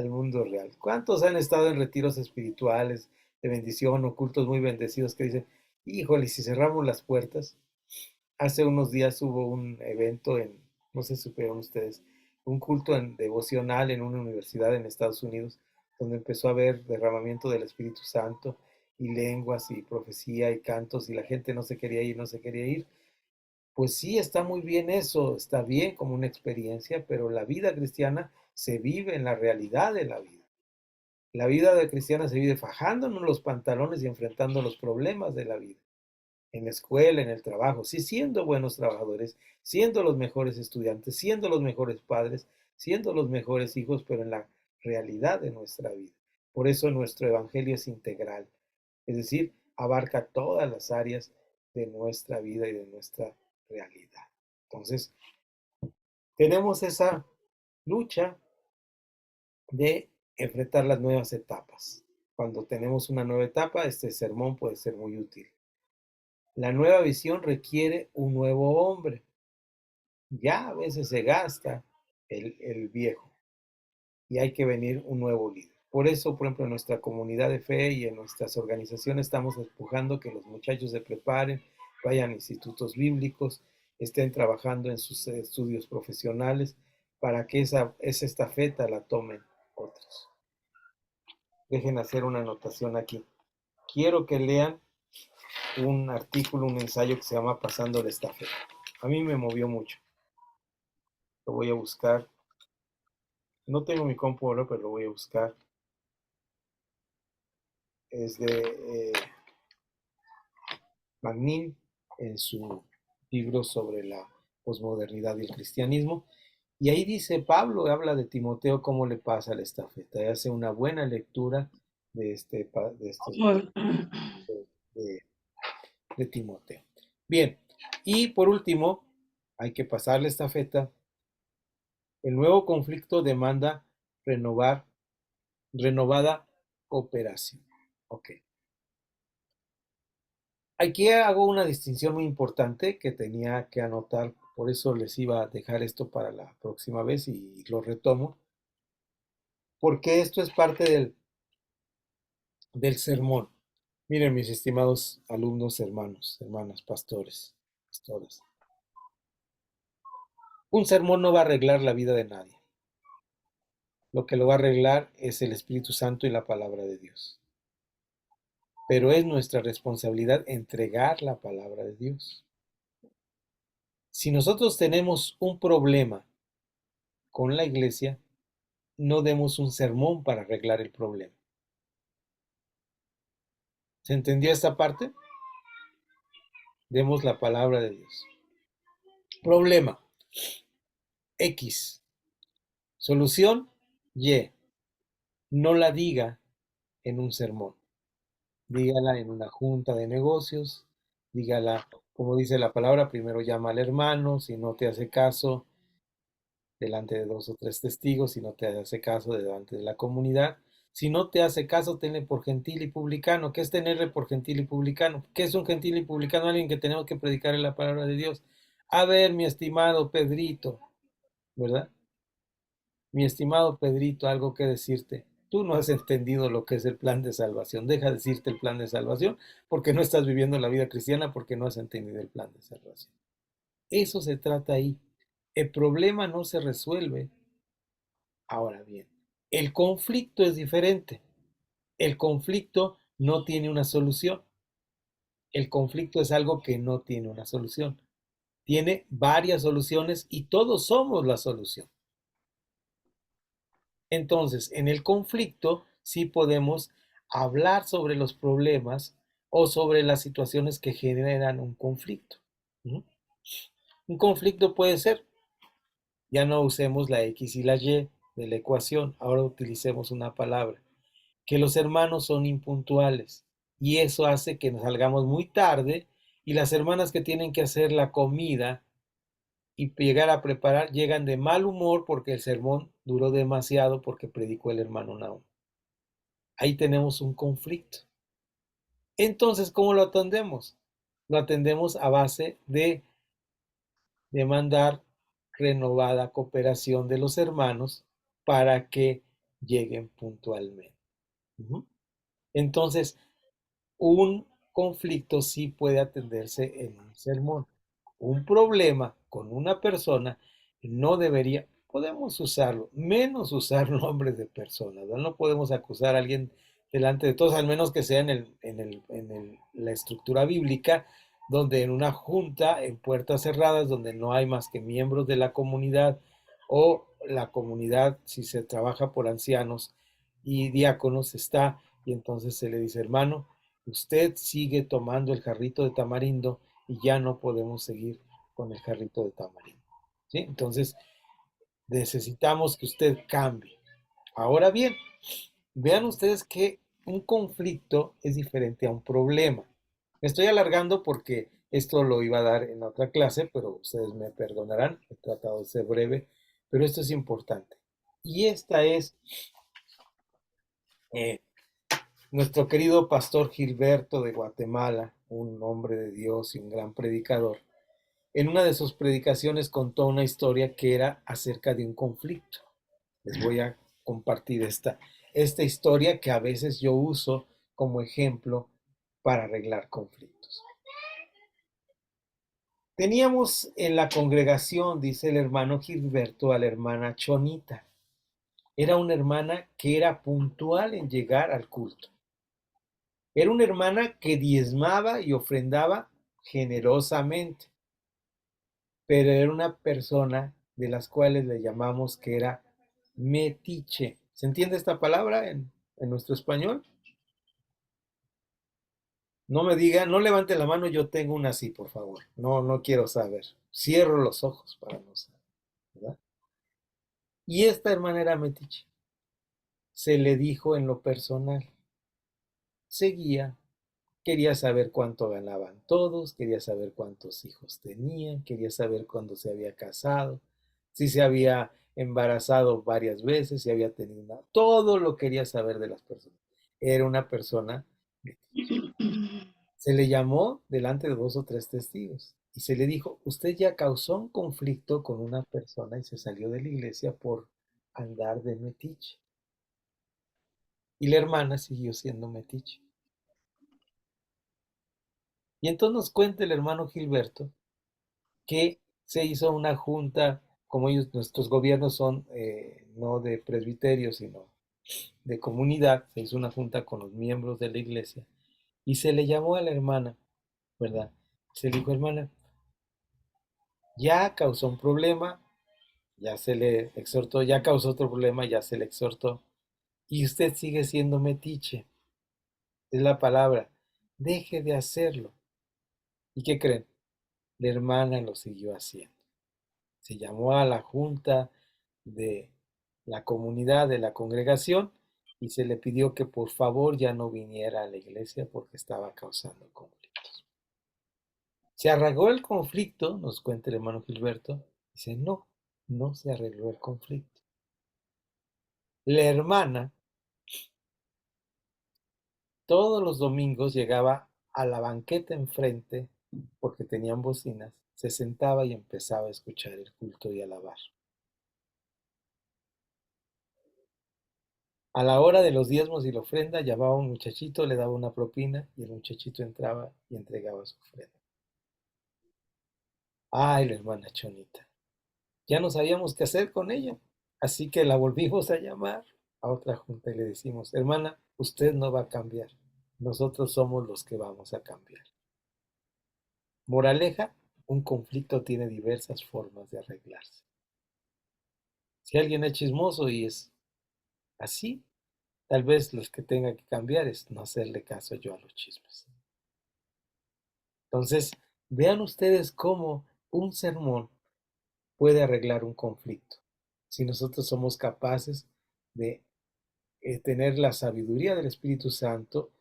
mundo real? ¿Cuántos han estado en retiros espirituales de bendición o cultos muy bendecidos que dicen, híjole, si cerramos las puertas? Hace unos días hubo un evento no sé si supieron ustedes, un culto devocional en una universidad en Estados Unidos, donde empezó a haber derramamiento del Espíritu Santo y lenguas y profecía y cantos y la gente no se quería ir, no se quería ir. Pues sí, está muy bien eso, está bien como una experiencia, pero la vida cristiana se vive en la realidad de la vida. La vida de cristiana se vive fajándonos los pantalones y enfrentando los problemas de la vida en la escuela, en el trabajo, sí, siendo buenos trabajadores, siendo los mejores estudiantes, siendo los mejores padres, siendo los mejores hijos, pero en la realidad de nuestra vida. Por eso nuestro evangelio es integral, es decir, abarca todas las áreas de nuestra vida y de nuestra realidad. Entonces, tenemos esa lucha de enfrentar las nuevas etapas. Cuando tenemos una nueva etapa, este sermón puede ser muy útil. La nueva visión requiere un nuevo hombre. Ya a veces se gasta el viejo y hay que venir un nuevo líder. Por eso, por ejemplo, en nuestra comunidad de fe y en nuestras organizaciones estamos empujando que los muchachos se preparen, vayan a institutos bíblicos, estén trabajando en sus estudios profesionales para que esa estafeta la tomen otros. Dejen hacer una anotación aquí. Quiero que lean un artículo, un ensayo que se llama Pasando la estafeta. A mí me movió mucho. Lo voy a buscar. No tengo mi compu ahora, pero lo voy a buscar. Es de Magnin en su libro sobre la posmodernidad y el cristianismo. Y ahí dice Pablo, habla de Timoteo, cómo le pasa la estafeta. Y hace una buena lectura de de Timoteo. Bien, y por último, hay que pasar la estafeta. El nuevo conflicto demanda renovada cooperación. Ok. Aquí hago una distinción muy importante que tenía que anotar, por eso les iba a dejar esto para la próxima vez y lo retomo, porque esto es parte del sermón. Miren, mis estimados alumnos, hermanos, hermanas, pastores, pastoras. Un sermón no va a arreglar la vida de nadie. Lo que lo va a arreglar es el Espíritu Santo y la palabra de Dios. Pero es nuestra responsabilidad entregar la palabra de Dios. Si nosotros tenemos un problema con la iglesia, no demos un sermón para arreglar el problema. ¿Se entendió esta parte? Demos la palabra de Dios. Problema. X. Solución. Y. No la diga en un sermón. Dígala en una junta de negocios, dígala, como dice la palabra, primero llama al hermano, si no te hace caso, delante de 2 o 3 testigos, si no te hace caso, delante de la comunidad. Si no te hace caso, tenle por gentil y publicano. ¿Qué es tenerle por gentil y publicano? ¿Qué es un gentil y publicano? Alguien que tenemos que predicarle la palabra de Dios. A ver, mi estimado Pedrito, ¿verdad? Mi estimado Pedrito, algo que decirte. Tú no has entendido lo que es el plan de salvación. Deja de decirte el plan de salvación porque no estás viviendo la vida cristiana, porque no has entendido el plan de salvación. Eso se trata ahí. El problema no se resuelve. Ahora bien, el conflicto es diferente. El conflicto no tiene una solución. El conflicto es algo que no tiene una solución. Tiene varias soluciones y todos somos la solución. Entonces, en el conflicto sí podemos hablar sobre los problemas o sobre las situaciones que generan un conflicto. ¿Mm? Un conflicto puede ser, ya no usemos la X y la Y de la ecuación, ahora utilicemos una palabra, que los hermanos son impuntuales y eso hace que nos salgamos muy tarde y las hermanas que tienen que hacer la comida y llegar a preparar llegan de mal humor porque el sermón duró demasiado porque predicó el hermano Nahum. Ahí tenemos un conflicto. Entonces, ¿cómo lo atendemos? Lo atendemos a base de demandar renovada cooperación de los hermanos para que lleguen puntualmente. Entonces, un conflicto sí puede atenderse en un sermón. Un problema con una persona no debería, podemos usarlo, menos usar nombres de personas, ¿no? No podemos acusar a alguien delante de todos, al menos que sea en la estructura bíblica, donde en una junta, en puertas cerradas, donde no hay más que miembros de la comunidad o la comunidad, si se trabaja por ancianos y diáconos, está, y entonces se le dice, hermano, usted sigue tomando el jarrito de tamarindo y ya no podemos seguir con el jarrito de tamarindo. ¿Sí? Entonces, necesitamos que usted cambie. Ahora bien, vean ustedes que un conflicto es diferente a un problema. Me estoy alargando porque esto lo iba a dar en otra clase, pero ustedes me perdonarán, he tratado de ser breve, pero esto es importante. Y esta es nuestro querido pastor Gilberto de Guatemala, un hombre de Dios y un gran predicador. En una de sus predicaciones contó una historia que era acerca de un conflicto. Les voy a compartir esta historia que a veces yo uso como ejemplo para arreglar conflictos. Teníamos en la congregación, dice el hermano Gilberto, a la hermana Chonita. Era una hermana que era puntual en llegar al culto. Era una hermana que diezmaba y ofrendaba generosamente, pero era una persona de las cuales le llamamos que era metiche. ¿Se entiende esta palabra en nuestro español? No me diga, no levante la mano, yo tengo una así, por favor. No quiero saber. Cierro los ojos para no saber, ¿verdad? Y esta hermana era metiche. Se le dijo en lo personal. Seguía, quería saber cuánto ganaban todos, quería saber cuántos hijos tenían, quería saber cuándo se había casado, si se había embarazado varias veces, si había tenido una... Todo lo quería saber de las personas. Era una persona metiche. Se le llamó delante de 2 o 3 testigos y se le dijo, usted ya causó un conflicto con una persona y se salió de la iglesia por andar de metiche. Y la hermana siguió siendo metiche. Y entonces nos cuenta el hermano Gilberto que se hizo una junta, como ellos, nuestros gobiernos son no de presbiterio, sino de comunidad, se hizo una junta con los miembros de la iglesia y se le llamó a la hermana, ¿verdad? Se le dijo, hermana, ya causó un problema, ya se le exhortó, ya causó otro problema, ya se le exhortó, y usted sigue siendo metiche, es la palabra, deje de hacerlo. ¿Y qué creen? La hermana lo siguió haciendo. Se llamó a la junta de la comunidad, de la congregación, y se le pidió que por favor ya no viniera a la iglesia porque estaba causando conflictos. ¿Se arregló el conflicto? Nos cuenta el hermano Gilberto. Dice, no, no se arregló el conflicto. La hermana todos los domingos llegaba a la banqueta enfrente, porque tenían bocinas, se sentaba y empezaba a escuchar el culto y alabar. A la hora de los diezmos y la ofrenda, llamaba a un muchachito, le daba una propina y el muchachito entraba y entregaba su ofrenda. Ay, la hermana Chonita. Ya no sabíamos qué hacer con ella, así que la volvimos a llamar a otra junta y le decimos, hermana, usted no va a cambiar, nosotros somos los que vamos a cambiar. Moraleja, un conflicto tiene diversas formas de arreglarse. Si alguien es chismoso y es así, tal vez los que tenga que cambiar es no hacerle caso yo a los chismes. Entonces, vean ustedes cómo un sermón puede arreglar un conflicto. Si nosotros somos capaces de tener la sabiduría del Espíritu Santo,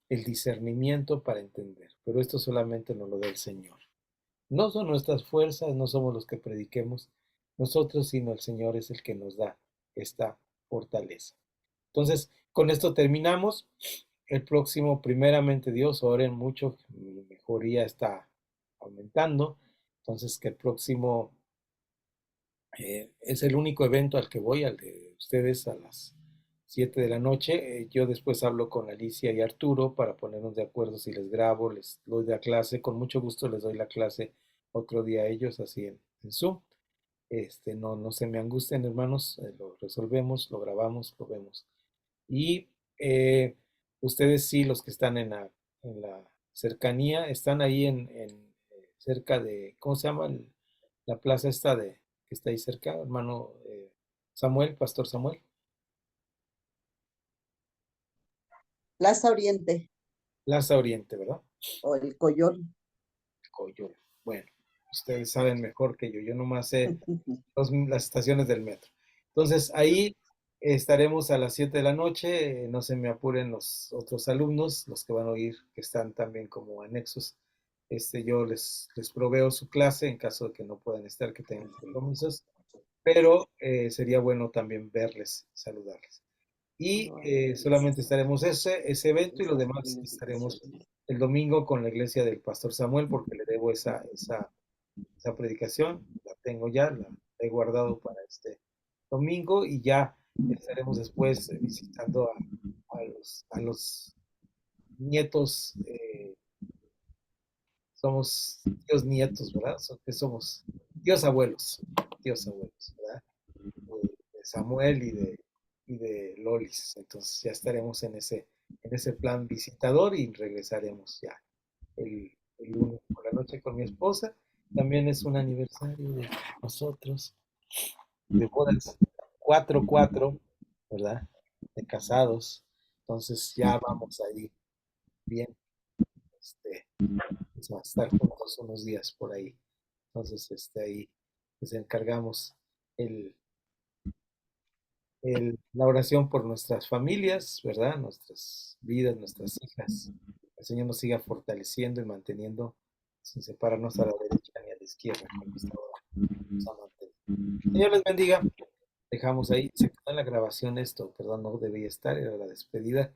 el discernimiento para entender. Pero esto solamente nos lo da el Señor. No son nuestras fuerzas, no somos los que prediquemos nosotros, sino el Señor es el que nos da esta fortaleza. Entonces, con esto terminamos. El próximo, primeramente Dios, oren mucho, mi mejoría está aumentando. Entonces, que el próximo es el único evento al que voy, al de ustedes a las 7 de la noche. Yo después hablo con Alicia y Arturo para ponernos de acuerdo si les grabo, les doy la clase. Con mucho gusto les doy la clase otro día a ellos, así en Zoom. No se me angustien, hermanos, lo resolvemos, lo grabamos, lo vemos. Y ustedes sí, los que están en la cercanía, están ahí cerca de, ¿cómo se llama? La plaza esta que está ahí cerca, hermano Samuel, Pastor Samuel. Plaza Oriente Plaza Oriente, ¿verdad? o el Coyol. Coyol. Bueno, ustedes saben mejor que yo nomás sé las estaciones del metro. Entonces, ahí estaremos a las 7 de la noche, no se me apuren los otros alumnos, los que van a oír, que están también como anexos. Yo les proveo su clase en caso de que no puedan estar, que tengan compromisos, pero sería bueno también verles, saludarles. Y solamente estaremos ese evento y lo demás estaremos el domingo con la iglesia del Pastor Samuel, porque le debo esa predicación, la tengo ya, la he guardado para este domingo y ya estaremos después visitando a los nietos, somos tíos nietos, ¿verdad? Que somos tíos abuelos, ¿verdad? De Samuel y de Lolis. Entonces ya estaremos en ese plan visitador y regresaremos ya el lunes por la noche con mi esposa. También es un aniversario de nosotros, de bodas 4-4, ¿verdad? De casados. Entonces ya vamos ahí bien. Vamos a estar juntos unos días por ahí. Entonces, ahí les encargamos la oración por nuestras familias, ¿verdad? Nuestras vidas, nuestras hijas. El Señor nos siga fortaleciendo y manteniendo sin separarnos a la derecha ni a la izquierda. Señor les bendiga. Dejamos ahí, se quedó en la grabación esto, perdón, no debía estar, era la despedida.